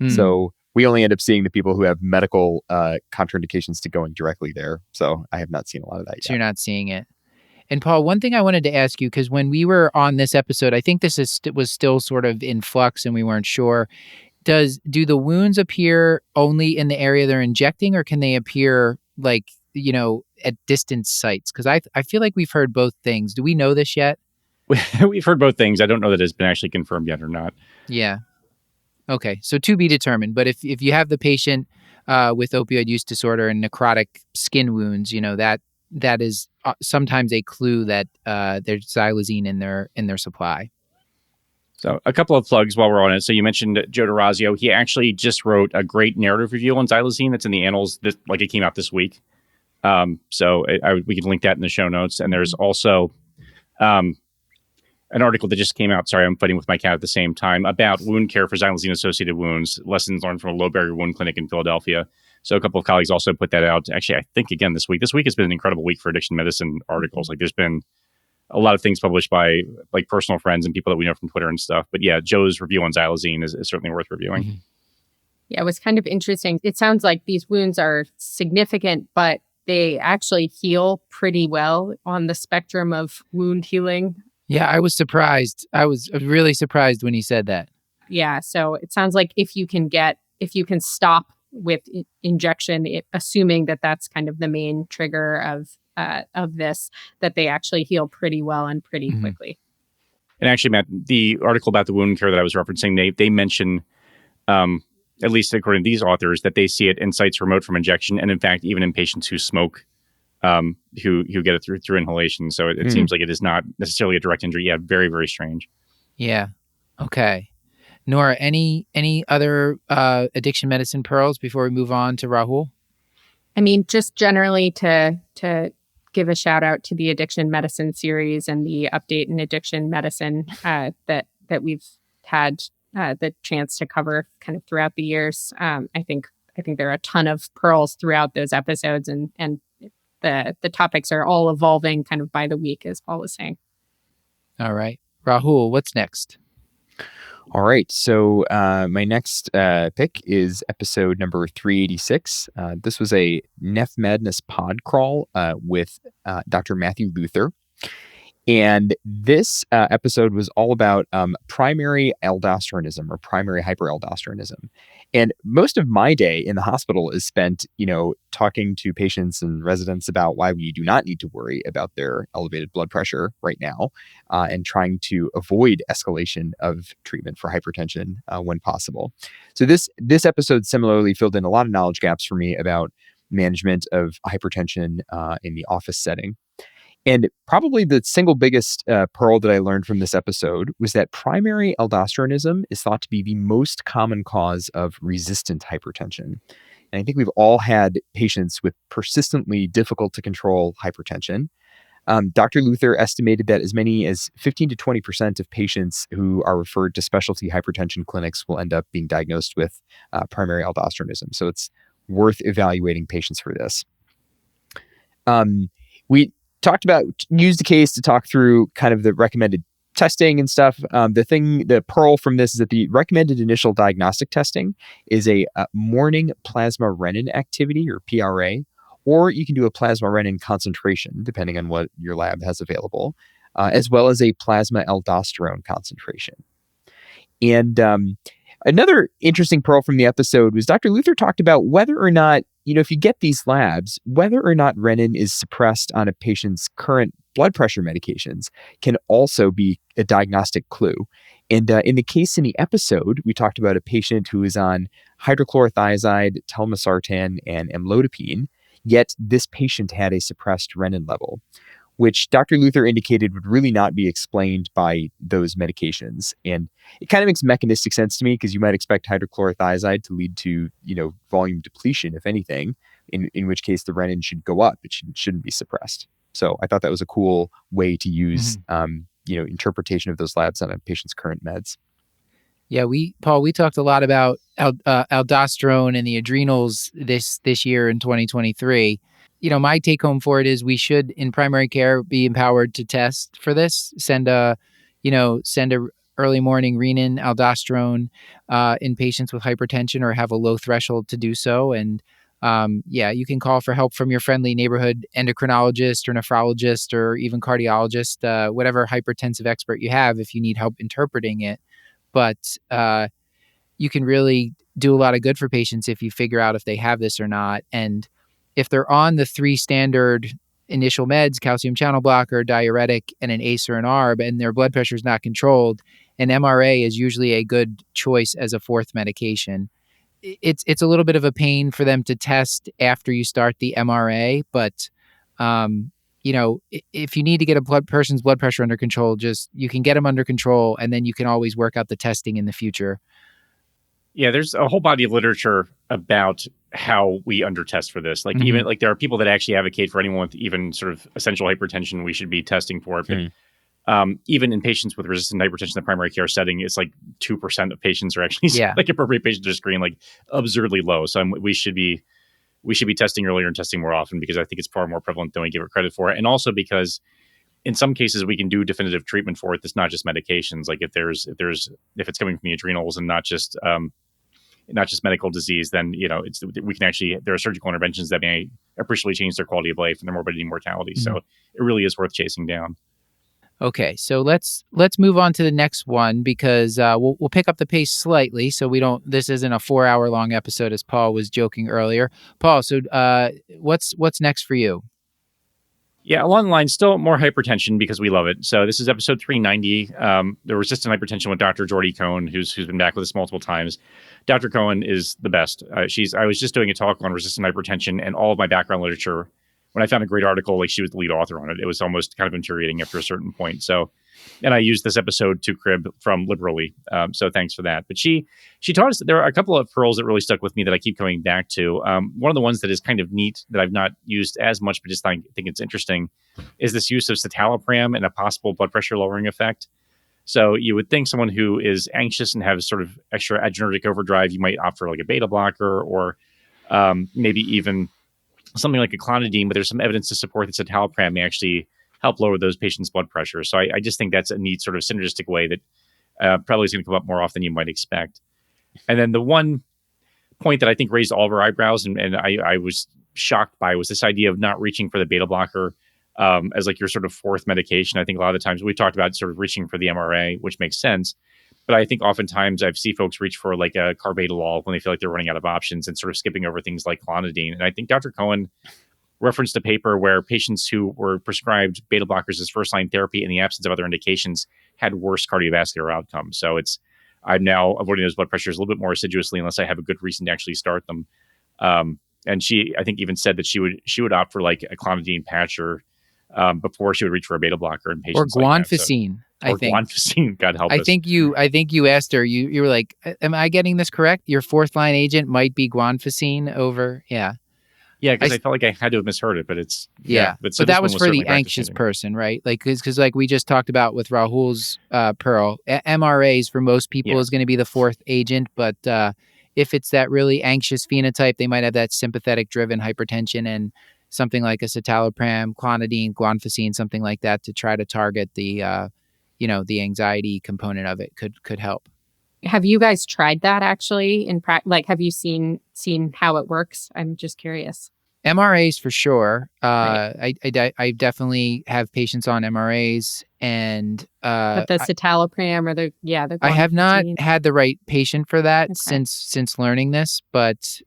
So we only end up seeing the people who have medical contraindications to going directly there. So I have not seen a lot of that yet. So you're not seeing it. And Paul, one thing I wanted to ask you, because when we were on this episode, I think this was still sort of in flux and we weren't sure. Do the wounds appear only in the area they're injecting, or can they appear at distant sites? Because I feel like we've heard both things. Do we know this yet? We've heard both things. I don't know that it's been actually confirmed yet or not. Yeah. Okay. So to be determined. But if you have the patient with opioid use disorder and necrotic skin wounds, that is sometimes a clue that there's xylazine in their supply. So a couple of plugs while we're on it. So you mentioned Joe D'Orazio. He actually just wrote a great narrative review on xylazine that's in the annals. It came out this week. So we can link that in the show notes. And there's also an article that just came out. Sorry, I'm fighting with my cat at the same time, about wound care for xylazine-associated wounds, lessons learned from a low-barrier wound clinic in Philadelphia. So a couple of colleagues also put that out. Actually, I think again this week. This week has been an incredible week for addiction medicine articles. There's been a lot of things published by personal friends and people that we know from Twitter and stuff. But yeah, Joe's review on xylazine is certainly worth reviewing. Mm-hmm. Yeah, it was kind of interesting. It sounds like these wounds are significant, but they actually heal pretty well on the spectrum of wound healing. Yeah, I was surprised. I was really surprised when he said that. Yeah, so it sounds like if you can stop with injection, assuming that that's kind of the main trigger of this, that they actually heal pretty well and pretty quickly. And actually, Matt, the article about the wound care that I was referencing, they mention, at least according to these authors, that they see it in sites remote from injection, and in fact, even in patients who smoke, who get it through inhalation. So it seems like it is not necessarily a direct injury. Yeah, very, very strange. Yeah. Okay. Nora, any other addiction medicine pearls before we move on to Rahul? I mean, just generally to give a shout out to the addiction medicine series and the update in addiction medicine that we've had the chance to cover kind of throughout the years. I think there are a ton of pearls throughout those episodes, and the topics are all evolving kind of by the week, as Paul was saying. All right. Rahul, what's next? All right. So my next pick is episode number 386. This was a Neph Madness pod crawl with Dr. Matthew Luther. And this episode was all about primary aldosteronism or primary hyperaldosteronism. And most of my day in the hospital is spent, talking to patients and residents about why we do not need to worry about their elevated blood pressure right now, and trying to avoid escalation of treatment for hypertension when possible. So this episode similarly filled in a lot of knowledge gaps for me about management of hypertension in the office setting. And probably the single biggest pearl that I learned from this episode was that primary aldosteronism is thought to be the most common cause of resistant hypertension. And I think we've all had patients with persistently difficult to control hypertension. Dr. Luther estimated that as many as 15 to 20% of patients who are referred to specialty hypertension clinics will end up being diagnosed with primary aldosteronism. So it's worth evaluating patients for this. We used a case to talk through kind of the recommended testing and stuff. The pearl from this is that the recommended initial diagnostic testing is a morning plasma renin activity, or PRA, or you can do a plasma renin concentration, depending on what your lab has available, as well as a plasma aldosterone concentration. And another interesting pearl from the episode was Dr. Luther talked about whether or not, if you get these labs, whether or not renin is suppressed on a patient's current blood pressure medications can also be a diagnostic clue. And in the case in the episode, we talked about a patient who is on hydrochlorothiazide, telmisartan, and amlodipine, yet this patient had a suppressed renin level, which Dr. Luther indicated would really not be explained by those medications. And it kind of makes mechanistic sense to me, because you might expect hydrochlorothiazide to lead to, volume depletion, if anything, in which case the renin should go up. It shouldn't be suppressed. So I thought that was a cool way to use, interpretation of those labs on a patient's current meds. Yeah, Paul, we talked a lot about aldosterone and the adrenals this year in 2023. My take home for it is we should, in primary care, be empowered to test for this. Send a early morning renin aldosterone in patients with hypertension, or have a low threshold to do so. And you can call for help from your friendly neighborhood endocrinologist or nephrologist or even cardiologist, whatever hypertensive expert you have, if you need help interpreting it. But you can really do a lot of good for patients if you figure out if they have this or not. And if they're on the 3 standard initial meds, calcium channel blocker, diuretic, and an ACE or an ARB, and their blood pressure is not controlled, an MRA is usually a good choice as a 4th medication. It's a little bit of a pain for them to test after you start the MRA, but if you need to get a person's blood pressure under control, you can get them under control, and then you can always work out the testing in the future. Yeah, there's a whole body of literature about how we undertest for this. Even there are people that actually advocate for anyone with even sort of essential hypertension, we should be testing for it. But even in patients with resistant hypertension in the primary care setting, it's 2% of patients are actually appropriate patients to screen, absurdly low. So we should be testing earlier and testing more often, because I think it's far more prevalent than we give it credit for. And also because in some cases we can do definitive treatment for it that's not just medications. If it's coming from the adrenals and not just not just medical disease, then we can actually, there are surgical interventions that may appreciably change their quality of life and their morbidity and mortality. So it really is worth chasing down. Okay, so let's move on to the next one because we'll pick up the pace slightly, so this isn't a 4-hour long episode as Paul was joking earlier. Paul, so what's next for you? Yeah, along the line, still more hypertension because we love it. So this is episode 390, the resistant hypertension with Dr. Jordy Cohen, who's been back with us multiple times. Dr. Cohen is the best. I was just doing a talk on resistant hypertension, and all of my background literature, when I found a great article, like she was the lead author on it, it was almost kind of infuriating after a certain point. So, and I used this episode to crib from liberally. So thanks for that. But she taught us that there are a couple of pearls that really stuck with me that I keep coming back to. One of the ones that is kind of neat that I've not used as much, but just think it's interesting, is this use of citalopram and a possible blood pressure lowering effect. So you would think someone who is anxious and has sort of extra adrenergic overdrive, you might opt for like a beta blocker or maybe even something like a clonidine, but there's some evidence to support that citalopram may actually help lower those patients' blood pressure. So I just think that's a neat sort of synergistic way that probably is going to come up more often than you might expect. And then the one point that I think raised all of our eyebrows and I was shocked by was this idea of not reaching for the beta blocker as like your sort of fourth medication. I think a lot of the times we've talked about sort of reaching for the MRA, which makes sense. But I think oftentimes I've seen folks reach for like a carvedilol when they feel like they're running out of options and sort of skipping over things like clonidine. And I think Dr. Cohen referenced a paper where patients who were prescribed beta blockers as first-line therapy in the absence of other indications had worse cardiovascular outcomes. So I'm now avoiding those blood pressures a little bit more assiduously unless I have a good reason to actually start them. And she, I think, even said that she would opt for like a clonidine patch or before she would reach for a beta blocker in patients or guanfacine. Like that. So, I think guanfacine, God help us. I think you asked her. You were like, "Am I getting this correct? Your fourth line agent might be guanfacine over." Yeah, because I felt like I had to have misheard it, but it's But that was for the anxious person, right? Like because like we just talked about with Rahul's pearl, MRAs for most people is going to be the fourth agent, but if it's that really anxious phenotype, they might have that sympathetic driven hypertension and something like a citalopram, clonidine, guanfacine, something like that to try to target the the anxiety component of it could help. Have you guys tried that actually in practice? Like, have you seen how it works? I'm just curious. MRAs for sure. Right. I definitely have patients on MRAs, and but the citalopram or the I have not had the right patient for that Okay. since learning this, but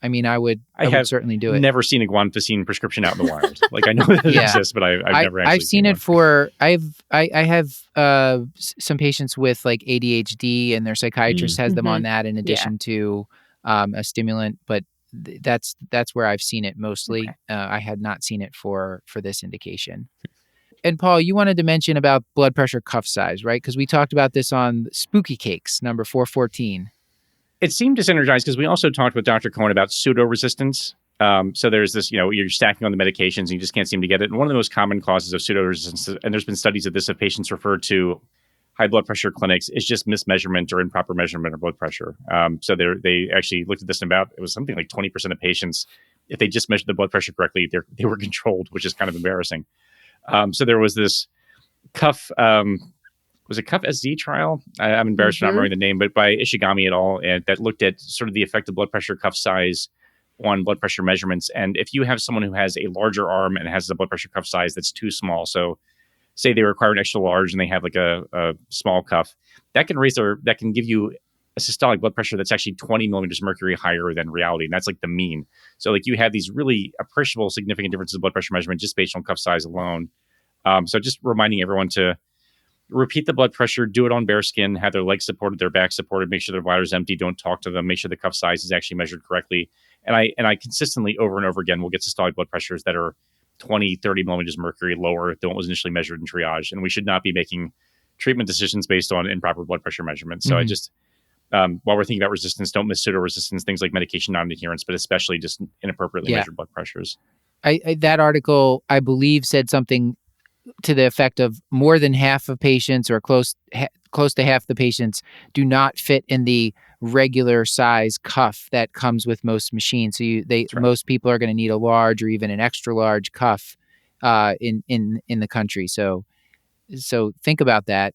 I mean, I would certainly do it. Never seen a guanfacine prescription out in the wild. Like I know that it exists, but I've never actually seen it for. I have some patients with like ADHD, and their psychiatrist has them on that in addition to a stimulant. But that's where I've seen it mostly. Okay. I had not seen it for this indication. And Paul, you wanted to mention about blood pressure cuff size, right? Because we talked about this on Spooky Cakes, number 414. It seemed to synergize because we also talked with Dr. Cohen about pseudo-resistance. So there's this, you're stacking on the medications and you just can't seem to get it. And one of the most common causes of pseudo-resistance, and there's been studies of this of patients referred to high blood pressure clinics, is just mismeasurement or improper measurement of blood pressure. So they actually looked at this and it was something like 20% of patients, if they just measured the blood pressure correctly, they were controlled, which is kind of embarrassing. So there was this cuff... was it Cuff SZ trial? I'm embarrassed for not remembering the name, but by Ishigami et al. And that looked at sort of the effect of blood pressure cuff size on blood pressure measurements. And if you have someone who has a larger arm and has a blood pressure cuff size that's too small, so say they require an extra large and they have like a small cuff, that can give you a systolic blood pressure that's actually 20 millimeters of mercury higher than reality. And that's like the mean. So like you have these really appreciable, significant differences in blood pressure measurement just based on cuff size alone. So just reminding everyone to repeat the blood pressure, do it on bare skin, have their legs supported, their back supported, make sure their bladder's empty, don't talk to them, make sure the cuff size is actually measured correctly. And I consistently over and over again will get systolic blood pressures that are 20, 30 millimeters of mercury lower than what was initially measured in triage. And we should not be making treatment decisions based on improper blood pressure measurements. So I just, while we're thinking about resistance, don't miss pseudo-resistance, things like medication non-adherence, but especially just inappropriately measured blood pressures. That article, I believe, said something to the effect of more than half of patients or close to half the patients do not fit in the regular size cuff that comes with most machines. So most people are going to need a large or even an extra large cuff in the country. So think about that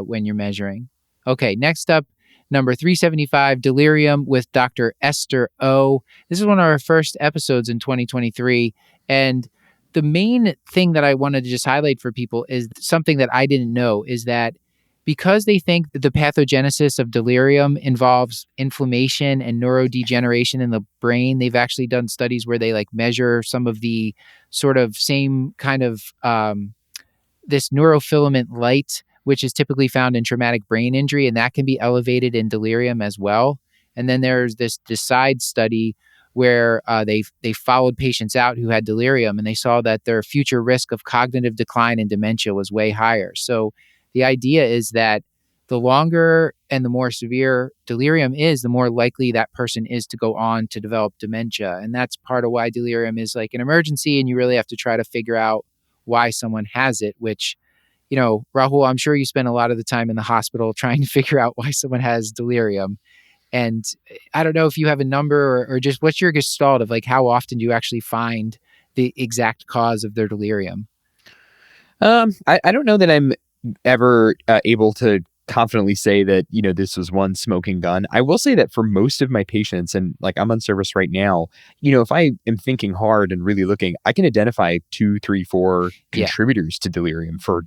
when you're measuring. Okay, next up, number 375, Delirium with Dr. Esther O. This is one of our first episodes in 2023. And the main thing that I wanted to just highlight for people is something that I didn't know, is that because they think that the pathogenesis of delirium involves inflammation and neurodegeneration in the brain, they've actually done studies where they measure some of the sort of same kind of this neurofilament light, which is typically found in traumatic brain injury, and that can be elevated in delirium as well. And then there's this DECIDE study where they followed patients out who had delirium, and they saw that their future risk of cognitive decline and dementia was way higher. So the idea is that the longer and the more severe delirium is, the more likely that person is to go on to develop dementia. And that's part of why delirium is like an emergency, and you really have to try to figure out why someone has it, which, Rahul, I'm sure you spend a lot of the time in the hospital trying to figure out why someone has delirium. And I don't know if you have a number or just what's your gestalt of how often do you actually find the exact cause of their delirium? I don't know that I'm ever able to confidently say that, this was one smoking gun. I will say that for most of my patients, and I'm on service right now, if I am thinking hard and really looking, I can identify 2, 3, 4 contributors to delirium for,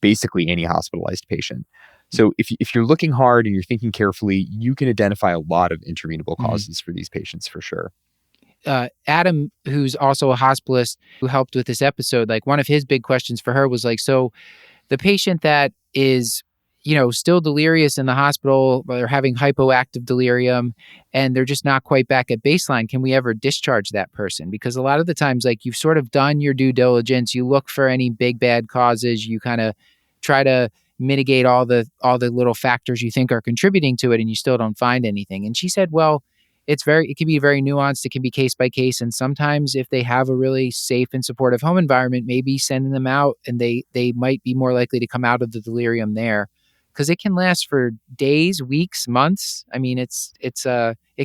basically any hospitalized patient. So if you're looking hard and you're thinking carefully, you can identify a lot of intervenable causes for these patients for sure. Adam, who's also a hospitalist who helped with this episode, one of his big questions for her was so the patient that is, still delirious in the hospital, they're having hypoactive delirium and they're just not quite back at baseline. Can we ever discharge that person? Because a lot of the times, you've sort of done your due diligence, you look for any big bad causes, you kind of try to mitigate all the little factors you think are contributing to it, and you still don't find anything. And she said, well, it can be very nuanced. It can be case by case. And sometimes if they have a really safe and supportive home environment, maybe sending them out and they might be more likely to come out of the delirium there, because it can last for days, weeks, months. I mean, it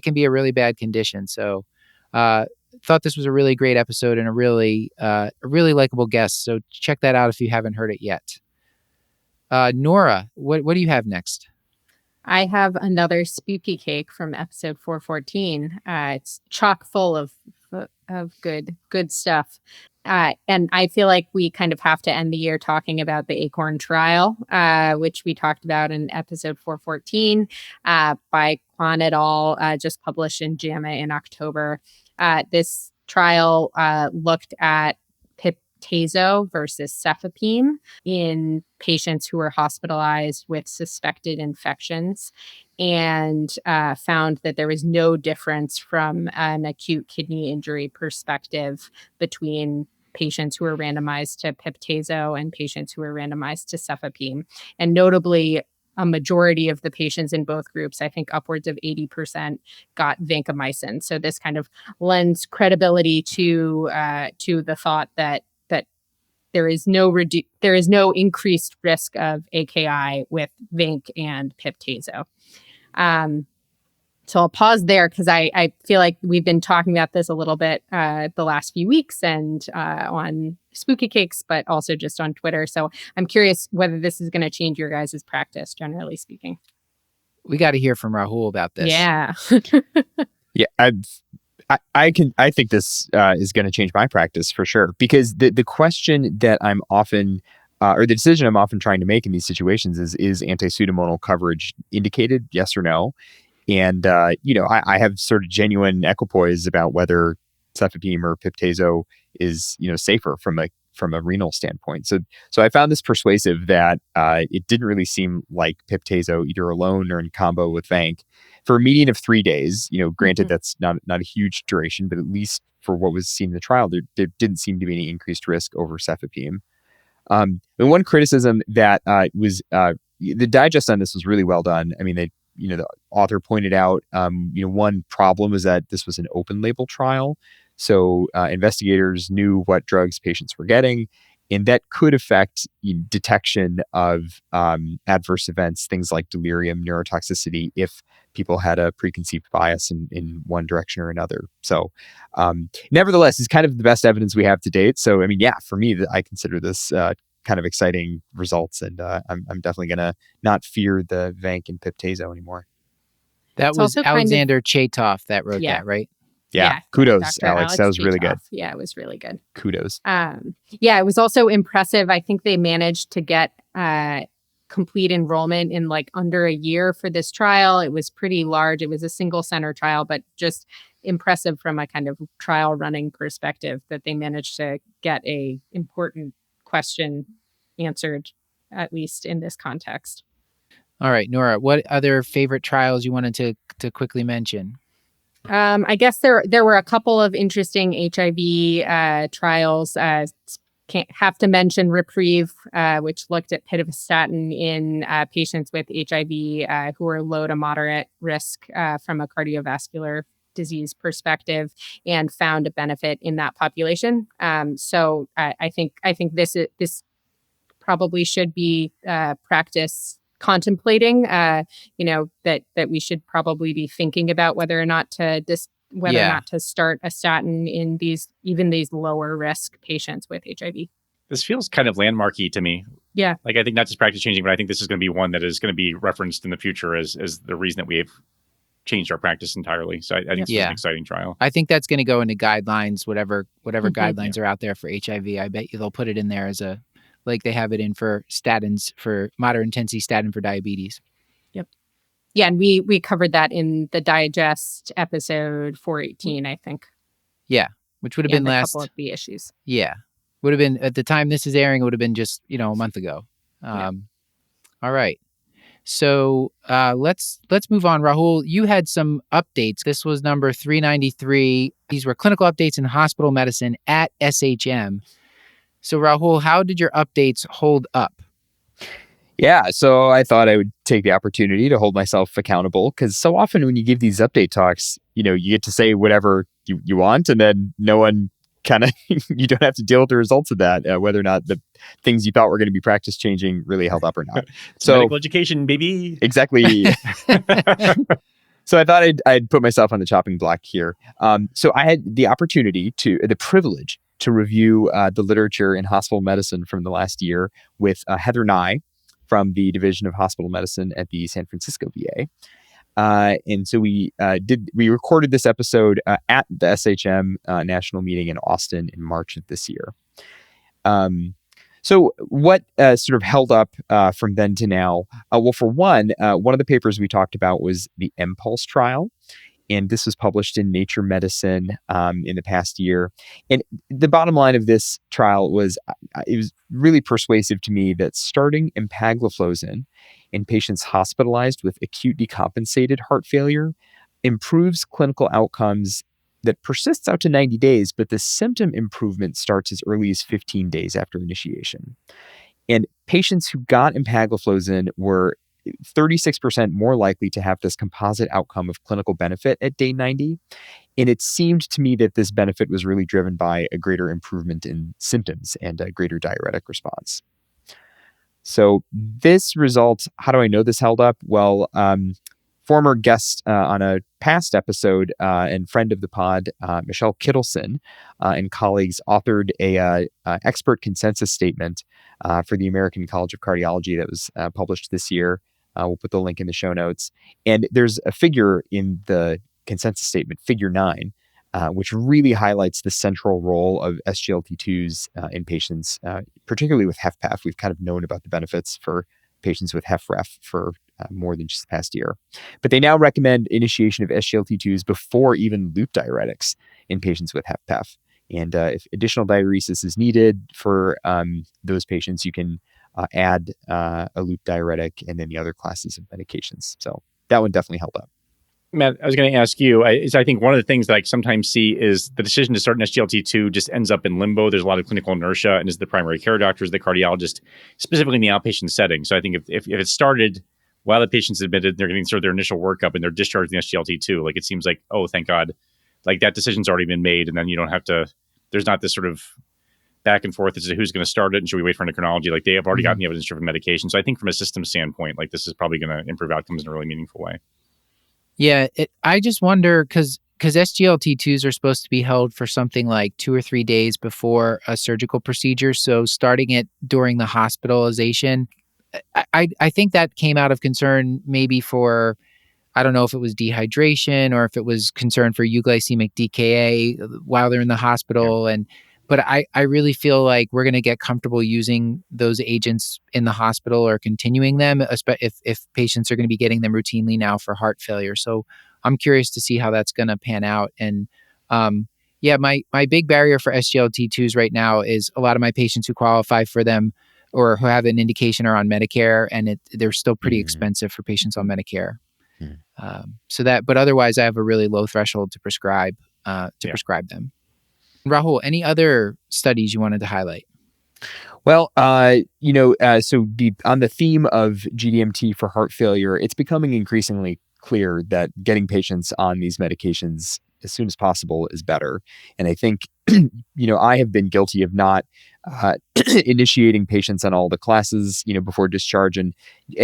can be a really bad condition. So thought this was a really great episode and a really likable guest. So check that out if you haven't heard it yet. Nora, what do you have next? I have another spooky cake from episode 414. It's chock full of good stuff. And I feel like we kind of have to end the year talking about the ACORN trial, which we talked about in episode 414 by Kwan et al., just published in JAMA in October. This trial looked at pip-tazo versus cefepime in patients who were hospitalized with suspected infections, and found that there was no difference from an acute kidney injury perspective between patients who were randomized to pip-tazo and patients who were randomized to cefepime. And notably, a majority of the patients in both groups, I think upwards of 80%, got vancomycin. So this kind of lends credibility to the thought that there is no increased risk of AKI with vanc and pip-tazo. So I'll pause there because I feel like we've been talking about this a little bit the last few weeks and on Spooky Cakes, but also just on Twitter. So I'm curious whether this is going to change your guys' practice, generally speaking. We got to hear from Rahul about this. Yeah. Yeah, I think this is going to change my practice for sure, because the question that I'm often or the decision I'm often trying to make in these situations is anti-pseudomonal coverage indicated, yes or no? And, I have sort of genuine equipoise about whether cefepime or pip-tazo is, safer from a renal standpoint. So I found this persuasive that it didn't really seem like pip-tazo either alone or in combo with vanc for a median of 3 days. Granted, that's not a huge duration, but at least for what was seen in the trial, there didn't seem to be any increased risk over cefepime. And one criticism that was the digest on this was really well done. I mean, the author pointed out, one problem was that this was an open label trial. So investigators knew what drugs patients were getting, and that could affect detection of adverse events, things like delirium, neurotoxicity, if people had a preconceived bias in one direction or another. So nevertheless, it's kind of the best evidence we have to date. So, I mean, yeah, for me, I consider this kind of exciting results, and I'm definitely going to not fear the vanc and pip-tazo anymore. That It's was also kind of- Alexander Chatoff that wrote Yeah. that, right? Yeah. Kudos, Dr. Alex. That was really good. Chatoff. Yeah, it was really good. Kudos. It was also impressive. I think they managed to get complete enrollment in like under a year for this trial. It was pretty large. It was a single center trial, but just impressive from a kind of trial running perspective that they managed to get a important question answered, at least in this context. All right, Nora, what other favorite trials you wanted to quickly mention? I guess there were a couple of interesting HIV trials. Can't have to mention REPRIEVE, which looked at pitavastatin in patients with HIV who are low to moderate risk from a cardiovascular disease perspective, and found a benefit in that population. So I think this probably should be practice contemplating. That we should probably be thinking about whether or not to start a statin in these lower risk patients with HIV. This feels kind of landmarky to me. Yeah. Like, I think not just practice changing, but I think this is going to be one that is going to be referenced in the future as the reason that we've changed our practice entirely. So I think this is an exciting trial. I think that's going to go into guidelines, whatever guidelines are out there for HIV. I bet you they'll put it in there as like they have it in for statins, for moderate intensity statin for diabetes. Yep. Yeah, and we covered that in the Digest episode 418, I think. Yeah, which would have been last. A couple of the issues. Yeah, would have been at the time this is airing. It would have been just a month ago. All right. So let's move on. Rahul, you had some updates. This was number 393. These were clinical updates in hospital medicine at SHM. So Rahul, how did your updates hold up? Yeah, so I thought I would take the opportunity to hold myself accountable, because so often when you give these update talks, you get to say whatever you want, and then no one you don't have to deal with the results of that, whether or not the things you thought were going to be practice changing really held up or not. So medical education, baby. Exactly. So I thought I'd put myself on the chopping block here. So I had the privilege to review the literature in hospital medicine from the last year with Heather Nye from the Division of Hospital Medicine at the San Francisco VA. And so we recorded this episode at the SHM national meeting in Austin in March of this year. So what sort of held up from then to now? Well, for one of the papers we talked about was the Impulse trial. And this was published in Nature Medicine in the past year. And the bottom line of this trial was, it was really persuasive to me that starting empagliflozin in patients hospitalized with acute decompensated heart failure improves clinical outcomes that persists out to 90 days, but the symptom improvement starts as early as 15 days after initiation. And patients who got empagliflozin were 36% more likely to have this composite outcome of clinical benefit at day 90. And it seemed to me that this benefit was really driven by a greater improvement in symptoms and a greater diuretic response. So this result, how do I know this held up? Well, former guest on a past episode and friend of the pod, Michelle Kittleson and colleagues authored a expert consensus statement for the American College of Cardiology that was published this year. We'll put the link in the show notes. And there's a figure in the consensus statement, figure 9, which really highlights the central role of SGLT2s in patients, particularly with HFpEF. We've kind of known about the benefits for patients with HFrEF for more than just the past year. But they now recommend initiation of SGLT2s before even loop diuretics in patients with HFpEF. And if additional diuresis is needed for those patients, you can add a loop diuretic and then the other classes of medications. So that one definitely held up. Matt, I was going to ask you, I think one of the things that I sometimes see is the decision to start an SGLT2 just ends up in limbo. There's a lot of clinical inertia, and as the primary care doctors, the cardiologist, specifically in the outpatient setting. So I think if it started while the patient's admitted, they're getting sort of their initial workup and they're discharged in the SGLT2, like it seems like, oh, thank God, like that decision's already been made, and then you don't have to, there's not this sort of back and forth as to who's going to start it and should we wait for endocrinology. Like they have already gotten the evidence-driven medication. So I think from a system standpoint, like this is probably going to improve outcomes in a really meaningful way. Yeah, I just wonder because SGLT2s are supposed to be held for something like 2 or 3 days before a surgical procedure. So starting it during the hospitalization, I think that came out of concern maybe for I don't know if it was dehydration or if it was concern for euglycemic DKA while they're in the hospital. But I really feel like we're going to get comfortable using those agents in the hospital or continuing them, if patients are going to be getting them routinely now for heart failure. So I'm curious to see how that's going to pan out. And my big barrier for SGLT2s right now is a lot of my patients who qualify for them or who have an indication are on Medicare, and they're still pretty expensive for patients on Medicare. But otherwise, I have a really low threshold to prescribe them. Rahul, any other studies you wanted to highlight? Well, on the theme of GDMT for heart failure, it's becoming increasingly clear that getting patients on these medications as soon as possible is better. And I think, I have been guilty of not initiating patients on all the classes, before discharge. And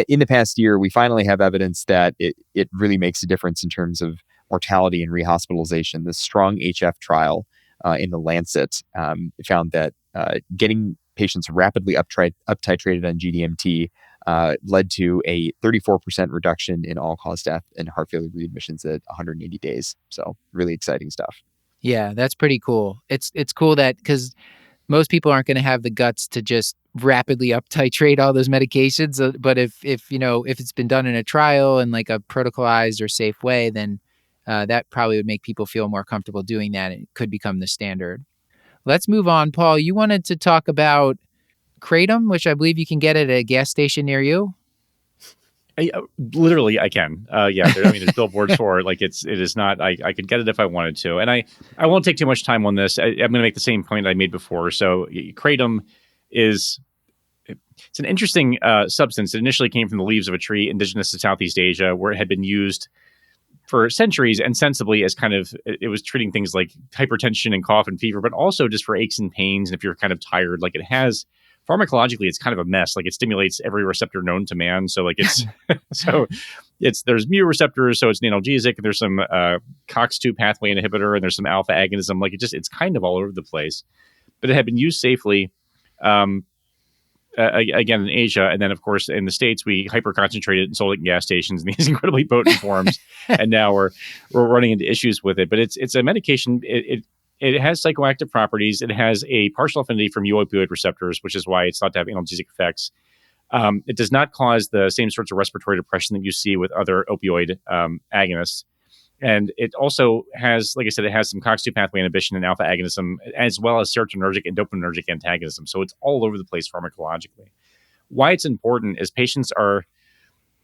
in the past year, we finally have evidence that it really makes a difference in terms of mortality and rehospitalization. The STRONG-HF trial in the Lancet found that getting patients rapidly up-titrated on GDMT led to a 34% reduction in all-cause death and heart failure readmissions at 180 days. So really exciting stuff. Yeah, that's pretty cool. It's cool that because most people aren't going to have the guts to just rapidly up-titrate all those medications. But if it's been done in a trial in like a protocolized or safe way, then that probably would make people feel more comfortable doing that. It could become the standard. Let's move on. Paul, you wanted to talk about Kratom, which I believe you can get at a gas station near you. Literally, I can. There's billboards for it. Like it is not. I could get it if I wanted to, and I won't take too much time on this. I'm going to make the same point I made before. So Kratom it's an interesting substance. It initially came from the leaves of a tree indigenous to Southeast Asia, where it had been used for centuries and sensibly as it was treating things like hypertension and cough and fever, but also just for aches and pains. And if you're kind of tired, like it has. Pharmacologically, it's kind of a mess. Like it stimulates every receptor known to man. So like there's mu receptors, so it's an analgesic. There's some COX-2 pathway inhibitor, and there's some alpha agonism. Like it's kind of all over the place. But it had been used safely, again in Asia, and then of course in the States we hyper-concentrated and sold it in gas stations in these incredibly potent forms. And now we're running into issues with it. But it's a medication. It has psychoactive properties. It has a partial affinity for mu-opioid receptors, which is why it's thought to have analgesic effects. It does not cause the same sorts of respiratory depression that you see with other opioid agonists. And it also has, like I said, it has some COX-2 pathway inhibition and alpha agonism, as well as serotonergic and dopaminergic antagonism. So it's all over the place pharmacologically. Why it's important is patients are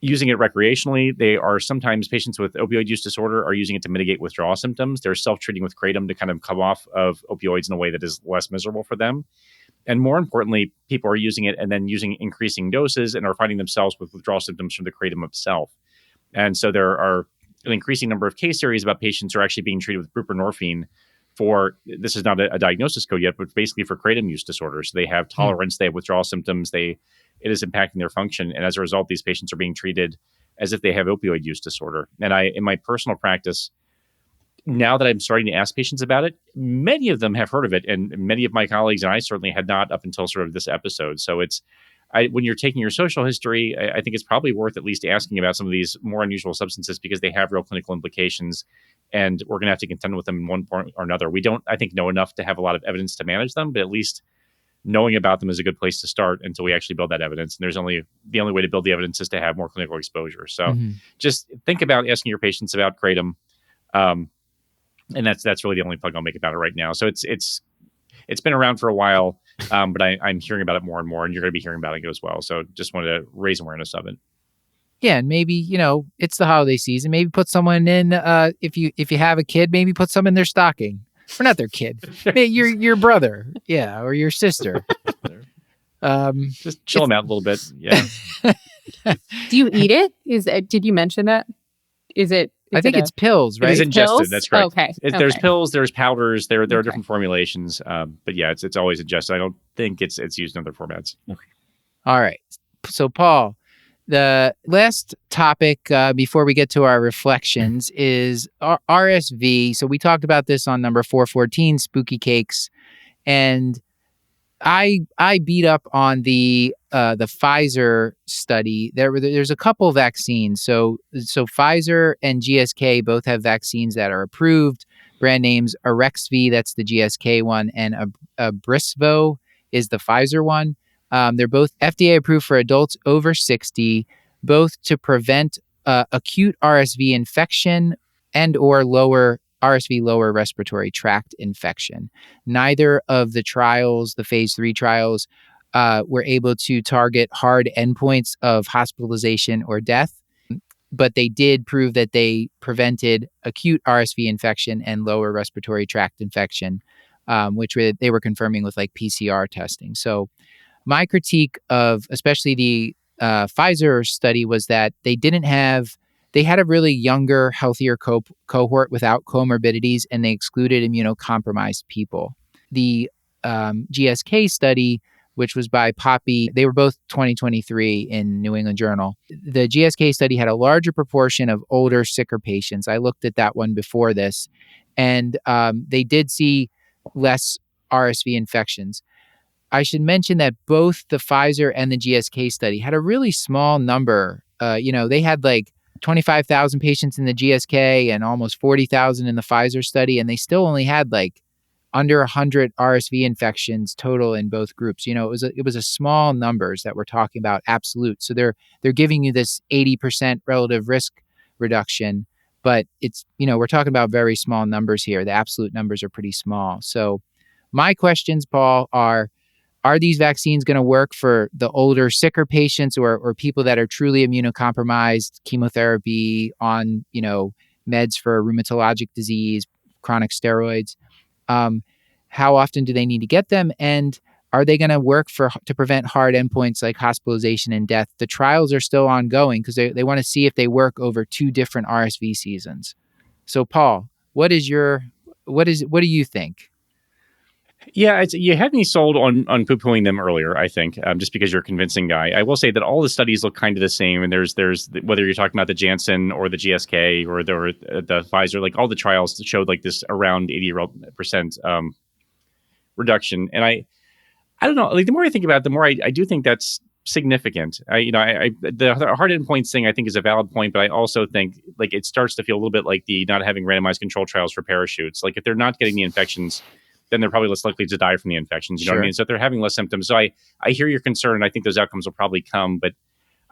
using it recreationally. They are sometimes patients with opioid use disorder are using it to mitigate withdrawal symptoms. They're self-treating with Kratom to kind of come off of opioids in a way that is less miserable for them. And more importantly, people are using it and then using increasing doses and are finding themselves with withdrawal symptoms from the Kratom itself. And so there are an increasing number of case series about patients who are actually being treated with buprenorphine for, this is not a diagnosis code yet, but basically for Kratom use disorders. So they have tolerance, they have withdrawal symptoms, it is impacting their function. And as a result, these patients are being treated as if they have opioid use disorder. And in my personal practice, now that I'm starting to ask patients about it, many of them have heard of it. And many of my colleagues and I certainly had not up until sort of this episode. So when you're taking your social history, I think it's probably worth at least asking about some of these more unusual substances because they have real clinical implications. And we're going to have to contend with them in one point or another. We don't, I think, know enough to have a lot of evidence to manage them, but at least knowing about them is a good place to start until we actually build that evidence. And the only way to build the evidence is to have more clinical exposure. So just think about asking your patients about Kratom. And that's really the only plug I'll make about it right now. So it's been around for a while, but I'm hearing about it more and more, and you're going to be hearing about it as well. So just wanted to raise awareness of it. Yeah, and maybe, it's the holiday season. Maybe put someone in, if you have a kid, maybe put some in their stocking. Or not their kid, your brother, or your sister. Just chill them out a little bit. Yeah. Do you eat it? Did you mention that? I think it's pills, right? It is ingested. Pills? That's correct. Okay. There's pills, there's powders, there are different formulations. But yeah, it's always ingested. I don't think it's used in other formats. Okay. All right. So Paul, the last topic before we get to our reflections is RSV. So we talked about this on number 414, Spooky Cakes. And I beat up on the the Pfizer study, there's a couple vaccines. So Pfizer and GSK both have vaccines that are approved. Brand names Arexvy, that's the GSK one, and Abrisvo is the Pfizer one. They're both FDA approved for adults over 60, both to prevent acute RSV infection and or lower respiratory tract infection. Neither of the trials, the phase 3 trials, were able to target hard endpoints of hospitalization or death, but they did prove that they prevented acute RSV infection and lower respiratory tract infection, which they were confirming with like PCR testing. So my critique of especially the Pfizer study was that they had a really younger, healthier cohort without comorbidities, and they excluded immunocompromised people. The GSK study, which was by Poppy, they were both 2023 in New England Journal. The GSK study had a larger proportion of older, sicker patients. I looked at that one before this, and they did see less RSV infections. I should mention that both the Pfizer and the GSK study had a really small number. They had like 25,000 patients in the GSK and almost 40,000 in the Pfizer study, and they still only had like under 100 RSV infections total in both groups. It was a small numbers that we're talking about, absolute. So they're giving you this 80% relative risk reduction, but it's we're talking about very small numbers here. The absolute numbers are pretty small. So my questions, Paul, are these vaccines going to work for the older, sicker patients or people that are truly immunocompromised, chemotherapy, on, meds for rheumatologic disease, chronic steroids? How often do they need to get them? And are they going to work to prevent hard endpoints like hospitalization and death? The trials are still ongoing because they want to see if they work over 2 different RSV seasons. So, Paul, what do you think? Yeah, you had me sold on poo-pooing them earlier, I think, just because you're a convincing guy. I will say that all the studies look kind of the same, and there's whether you're talking about the Janssen or the GSK or the Pfizer, like all the trials showed like this around 80% reduction. And I don't know, like the more I think about it, the more I do think that's significant. The hard endpoints thing I think is a valid point, but I also think like it starts to feel a little bit like the not having randomized control trials for parachutes. Like if they're not getting the infections, then they're probably less likely to die from the infections. You know what I mean? So if they're having less symptoms. So I hear your concern. I think those outcomes will probably come, but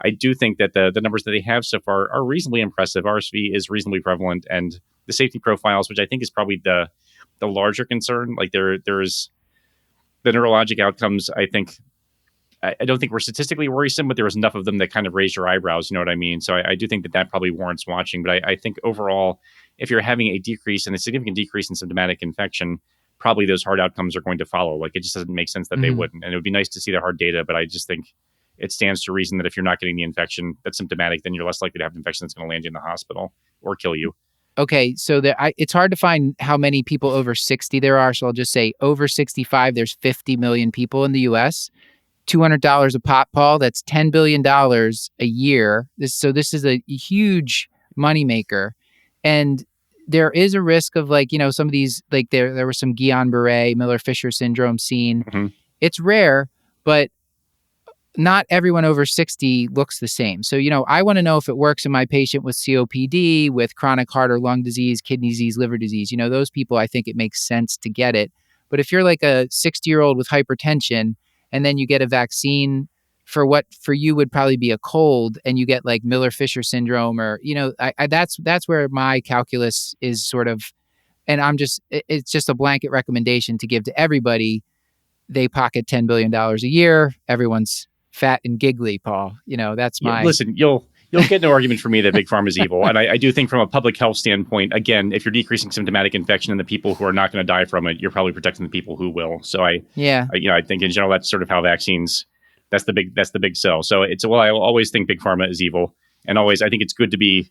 I do think that the numbers that they have so far are reasonably impressive. RSV is reasonably prevalent, and the safety profiles, which I think is probably the larger concern. Like there's the neurologic outcomes. I don't think we're statistically worrisome, but there was enough of them that kind of raised your eyebrows. You know what I mean? So I do think that probably warrants watching. But I think overall, if you're having a significant decrease in symptomatic infection, probably those hard outcomes are going to follow. Like it just doesn't make sense that they wouldn't. And it would be nice to see the hard data, but I just think it stands to reason that if you're not getting the infection that's symptomatic, then you're less likely to have an infection that's going to land you in the hospital or kill you. Okay, so it's hard to find how many people over 60 there are. So I'll just say over 65, there's 50 million people in the U.S. $200 a pop, Paul. That's $10 billion a year. This is a huge moneymaker. And there is a risk of some of these, like there was some Guillain-Barré, Miller-Fisher syndrome seen. Mm-hmm. It's rare, but not everyone over 60 looks the same. So, I want to know if it works in my patient with COPD, with chronic heart or lung disease, kidney disease, liver disease. Those people, I think it makes sense to get it. But if you're like a 60-year-old with hypertension and then you get a vaccine for what for you would probably be a cold, and you get like Miller-Fisher syndrome, or that's where my calculus is sort of, and it's just a blanket recommendation to give to everybody. They pocket $10 billion a year. Everyone's fat and giggly, Paul. That's my listen. You'll get no argument from me that big pharma is evil, and I do think from a public health standpoint, again, if you're decreasing symptomatic infection in the people who are not going to die from it, you're probably protecting the people who will. So I think in general that's sort of how vaccines. That's the big sell. So I always think big pharma is evil, and always I think it's good to be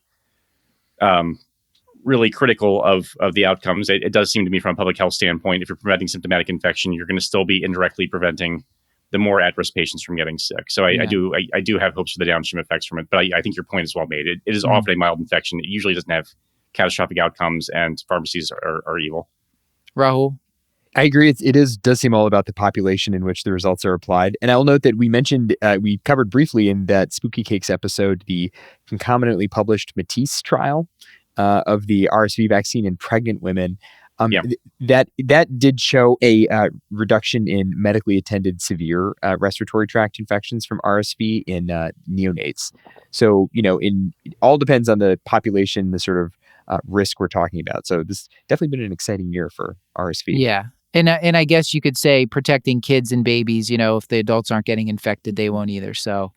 really critical of the outcomes. It does seem to me from a public health standpoint, if you're preventing symptomatic infection, you're going to still be indirectly preventing the more at-risk patients from getting sick. So I do have hopes for the downstream effects from it, but I think your point is well made. It is often a mild infection. It usually doesn't have catastrophic outcomes, and pharmacies are evil. Rahul? I agree. Does seem all about the population in which the results are applied. And I'll note that we covered briefly in that Spooky Cakes episode, the concomitantly published Matisse trial of the RSV vaccine in pregnant women. That did show a reduction in medically attended severe respiratory tract infections from RSV in neonates. So, it all depends on the population, the sort of risk we're talking about. So this definitely been an exciting year for RSV. Yeah. And I guess you could say protecting kids and babies, if the adults aren't getting infected, they won't either. So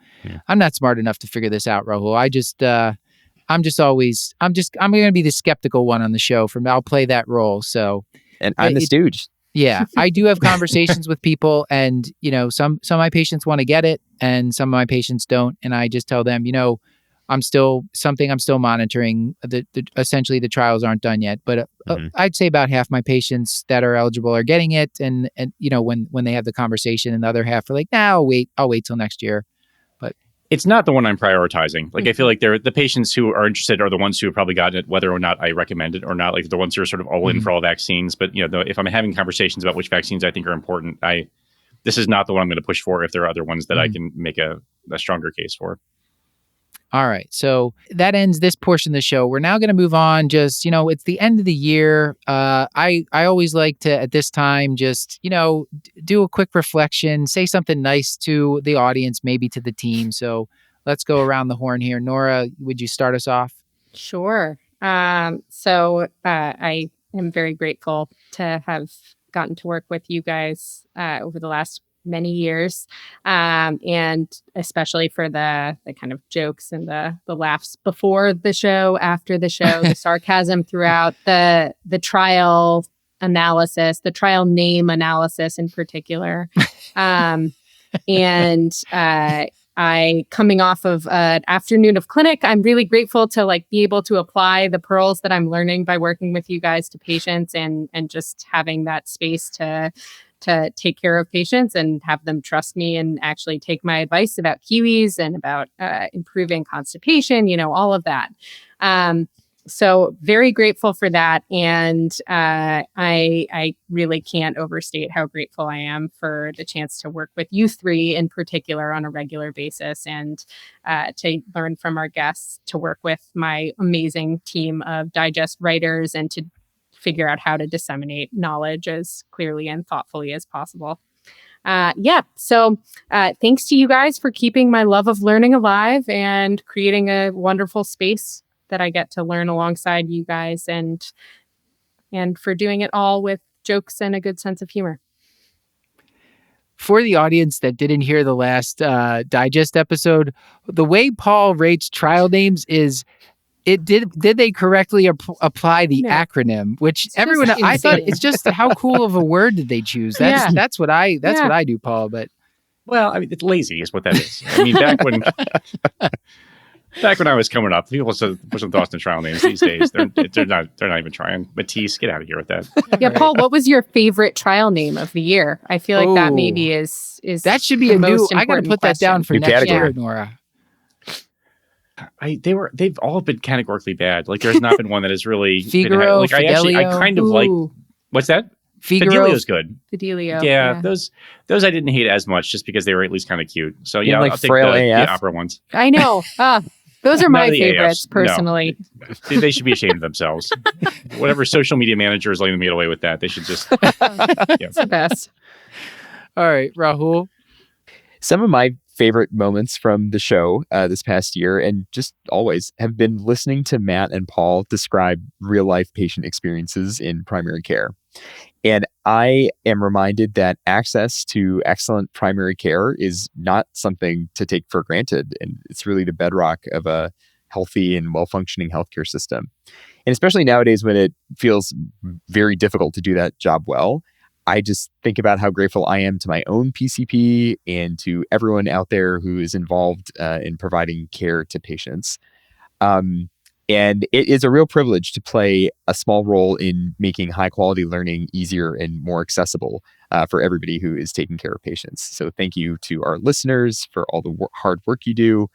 I'm not smart enough to figure this out, Rahul. I'm going to be the skeptical one on the show. I'll play that role. So, and I'm the stooge. Yeah, I do have conversations with people, and some of my patients want to get it, and some of my patients don't, and I just tell them, I'm still monitoring. Essentially, the trials aren't done yet, but I'd say about half my patients that are eligible are getting it, and when they have the conversation, and the other half are like, "Nah, I'll wait till next year." But it's not the one I'm prioritizing. Like I feel like the patients who are interested are the ones who have probably gotten it, whether or not I recommend it or not. Like the ones who are sort of all in for all vaccines. But if I'm having conversations about which vaccines I think are important, this is not the one I'm going to push for. If there are other ones that I can make a stronger case for. All right. So that ends this portion of the show. We're now going to move on. Just, it's the end of the year. I always like to, at this time, just, do a quick reflection, say something nice to the audience, maybe to the team. So let's go around the horn here. Nora, would you start us off? Sure. So I am very grateful to have gotten to work with you guys over the last many years, and especially for the kind of jokes and the laughs before the show, after the show, the sarcasm throughout, the trial analysis, the trial name analysis in particular, and I coming off of an afternoon of clinic, I'm really grateful to be able to apply the pearls that I'm learning by working with you guys to patients, and just having that space to take care of patients and have them trust me and actually take my advice about kiwis and about improving constipation, all of that. So very grateful for that. And I really can't overstate how grateful I am for the chance to work with you three in particular on a regular basis, and to learn from our guests, to work with my amazing team of digest writers, and to figure out how to disseminate knowledge as clearly and thoughtfully as possible. So thanks to you guys for keeping my love of learning alive and creating a wonderful space that I get to learn alongside you guys, and for doing it all with jokes and a good sense of humor. For the audience that didn't hear the last digest episode, the way Paul rates trial names is, did they correctly apply the acronym? Which it's everyone, I thought, it's just how cool of a word did they choose? That's what I do, Paul. But it's lazy, is what that is. I mean, back when I was coming up, people said put some thoughts in trial names. These days, they're not even trying. Matisse, get out of here with that. Yeah, Paul, what was your favorite trial name of the year? I feel like that maybe is that should be a new. I got to put that down for new next category. year, Nora. They've all been categorically bad. Like there's not been one that has really Figaro, been, I kind of like. What's that? Figilio's good. Fidelio. Yeah, those I didn't hate as much, just because they were at least kind of cute. So You like I'll take Frail the AF? opera ones. I know. Those are my None of the favorites, AFs, no. personally. They should be ashamed of themselves. Whatever social media manager is letting them get away with that, they should just. It's the best. All right, Rahul. Some of my favorite moments from the show this past year, and just always, have been listening to Matt and Paul describe real life patient experiences in primary care. And I am reminded that access to excellent primary care is not something to take for granted. And it's really the bedrock of a healthy and well-functioning healthcare system. And especially nowadays when it feels very difficult to do that job well, I just think about how grateful I am to my own PCP and to everyone out there who is involved in providing care to patients. And it is a real privilege to play a small role in making high quality learning easier and more accessible for everybody who is taking care of patients. So thank you to our listeners for all the hard work you do.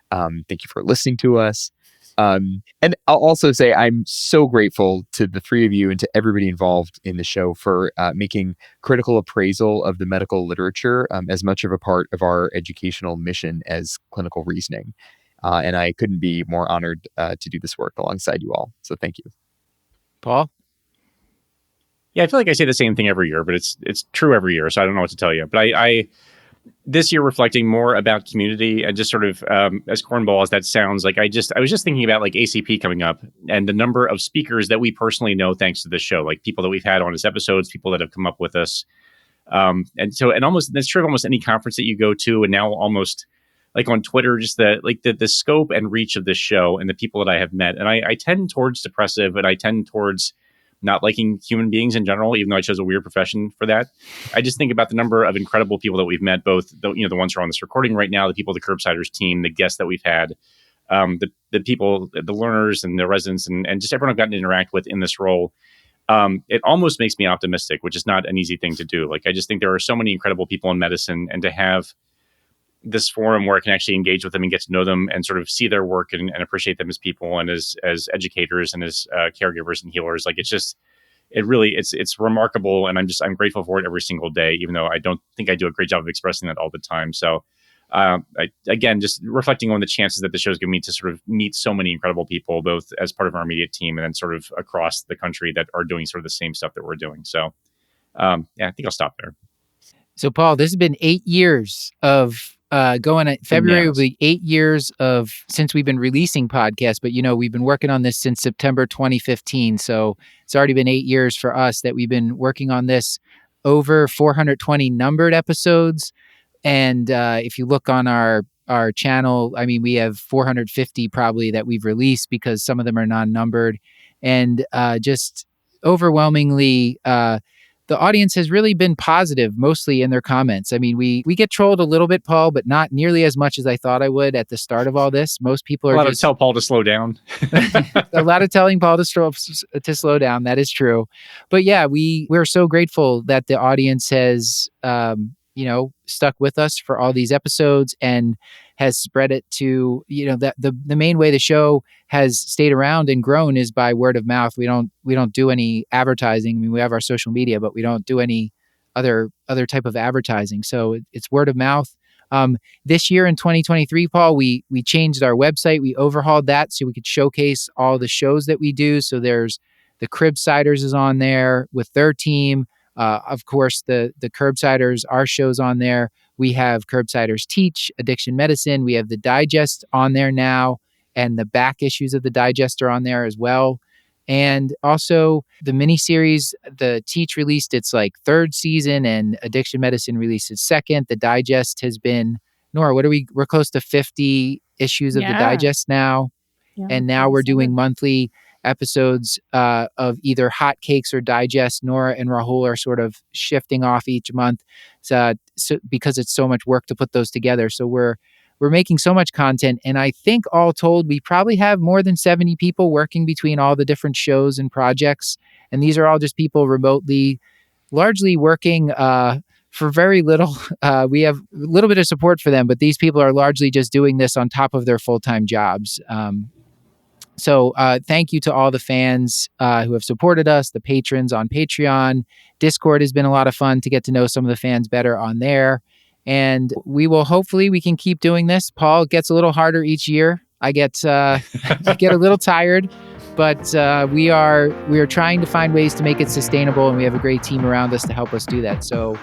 Thank you for listening to us. And I'll also say I'm so grateful to the three of you and to everybody involved in the show for making critical appraisal of the medical literature as much of a part of our educational mission as clinical reasoning. And I couldn't be more honored to do this work alongside you all. So thank you. Paul? Yeah, I feel like I say the same thing every year, but it's true every year, so I don't know what to tell you. But I this year reflecting more about community and just sort of as cornball as that sounds, like I was just thinking about like ACP coming up and the number of speakers that we personally know thanks to this show, like people that we've had on his episodes, people that have come up with us. And almost that's true of almost any conference that you go to, and now almost like on Twitter, just the scope and reach of this show and the people that I have met. And I tend towards depressive, and I tend towards not liking human beings in general, even though I chose a weird profession for that. I just think about the number of incredible people that we've met, both the ones who are on this recording right now, the people, the Curbsiders team, the guests that we've had, the people, the learners and the residents, and just everyone I've gotten to interact with in this role. It almost makes me optimistic, which is not an easy thing to do. Like, I just think there are so many incredible people in medicine, and to have this forum where I can actually engage with them and get to know them and sort of see their work and appreciate them as people and as educators and as caregivers and healers. Like, it's remarkable. And I'm grateful for it every single day, even though I don't think I do a great job of expressing that all the time. So again, just reflecting on the chances that the show's given me to sort of meet so many incredible people, both as part of our immediate team and then sort of across the country that are doing sort of the same stuff that we're doing. So I think I'll stop there. So Paul, this has been 8 years of February will be 8 years since we've been releasing podcasts, but we've been working on this since September 2015. So it's already been 8 years for us that we've been working on this, over 420 numbered episodes. And if you look on our channel, I mean, we have 450 probably that we've released because some of them are non-numbered, and just overwhelmingly, the audience has really been positive, mostly in their comments. I mean, we get trolled a little bit, Paul, but not nearly as much as I thought I would at the start of all this. Most people are a lot of tell Paul to slow down. A lot of telling Paul to slow down. That is true. But yeah, we're so grateful that the audience has stuck with us for all these episodes and has spread it to, that the main way the show has stayed around and grown is by word of mouth. We don't do any advertising. I mean, we have our social media, but we don't do any other type of advertising. So it's word of mouth. This year in 2023, Paul, we changed our website. We overhauled that so we could showcase all the shows that we do. So there's the Curbsiders is on there with their team. Of course, the Curbsiders, our show's on there. We have Curbsiders Teach, Addiction Medicine. We have the Digest on there now, and the back issues of the Digest are on there as well. And also the miniseries, the Teach released its third season, and Addiction Medicine released its second. The Digest has been, Nora, we're close to 50 issues of the Digest now. Yeah, and now we're doing monthly episodes of either Hotcakes or Digest. Nora and Rahul are sort of shifting off each month because it's so much work to put those together. So we're making so much content. And I think all told, we probably have more than 70 people working between all the different shows and projects. And these are all just people remotely, largely working for very little. We have a little bit of support for them, but these people are largely just doing this on top of their full-time jobs. So thank you to all the fans who have supported us, the patrons on Patreon. Discord has been a lot of fun to get to know some of the fans better on there. And hopefully we can keep doing this. Paul, it gets a little harder each year. I get a little tired, but we are trying to find ways to make it sustainable, and we have a great team around us to help us do that. So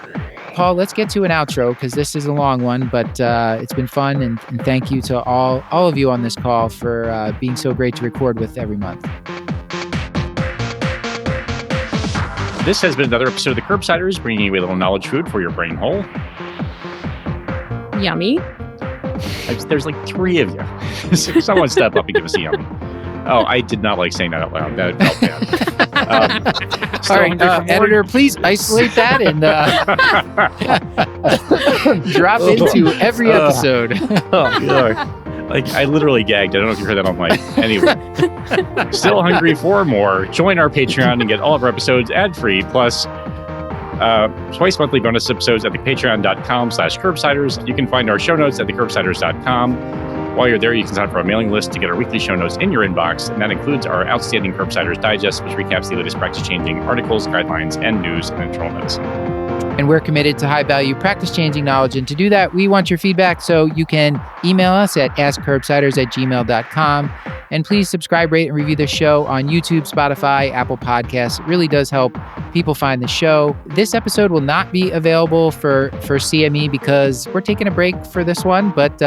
Paul, let's get to an outro because this is a long one, but it's been fun. And thank you to all of you on this call for being so great to record with every month. This has been another episode of the Curbsiders, bringing you a little knowledge food for your brain hole. Yummy. There's 3 of you. Someone step up and give us a yummy. Oh, I did not like saying that out loud. That felt bad. All right, editor, please isolate that and drop into every episode. I literally gagged. I don't know if you heard that on mic. Anyway, still hungry for more? Join our Patreon and get all of our episodes ad-free, plus twice monthly bonus episodes at the patreon.com/Curbsiders. You can find our show notes at thecurbsiders.com. While you're there, you can sign up for our mailing list to get our weekly show notes in your inbox, and that includes our outstanding Curbsiders Digest, which recaps the latest practice-changing articles, guidelines, and news in internal medicine. And we're committed to high-value, practice-changing knowledge. And to do that, we want your feedback, so you can email us at askcurbsiders@gmail.com. And please subscribe, rate, and review the show on YouTube, Spotify, Apple Podcasts. It really does help people find the show. This episode will not be available for CME because we're taking a break for this one, but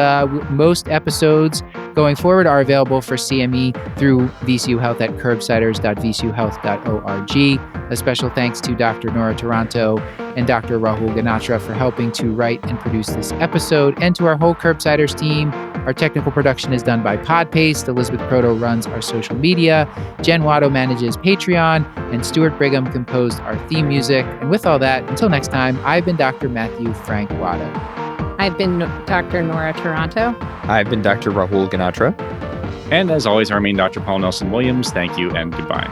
most episodes going forward are available for CME through VCU Health at curbsiders.vcuhealth.org. A special thanks to Dr. Nora Taranto and Dr. Rahul Ganatra for helping to write and produce this episode, and to our whole Curbsiders team. Our technical production is done by Podpaste. Elizabeth Proto runs our social media. Jen Watto manages Patreon, and Stuart Brigham composed our theme music. And with all that, until next time, I've been Dr. Matthew Frank Watto. I've been Dr. Nora Taranto. I've been Dr. Rahul Ganatra. And as always, our main Dr. Paul Nelson Williams. Thank you and goodbye.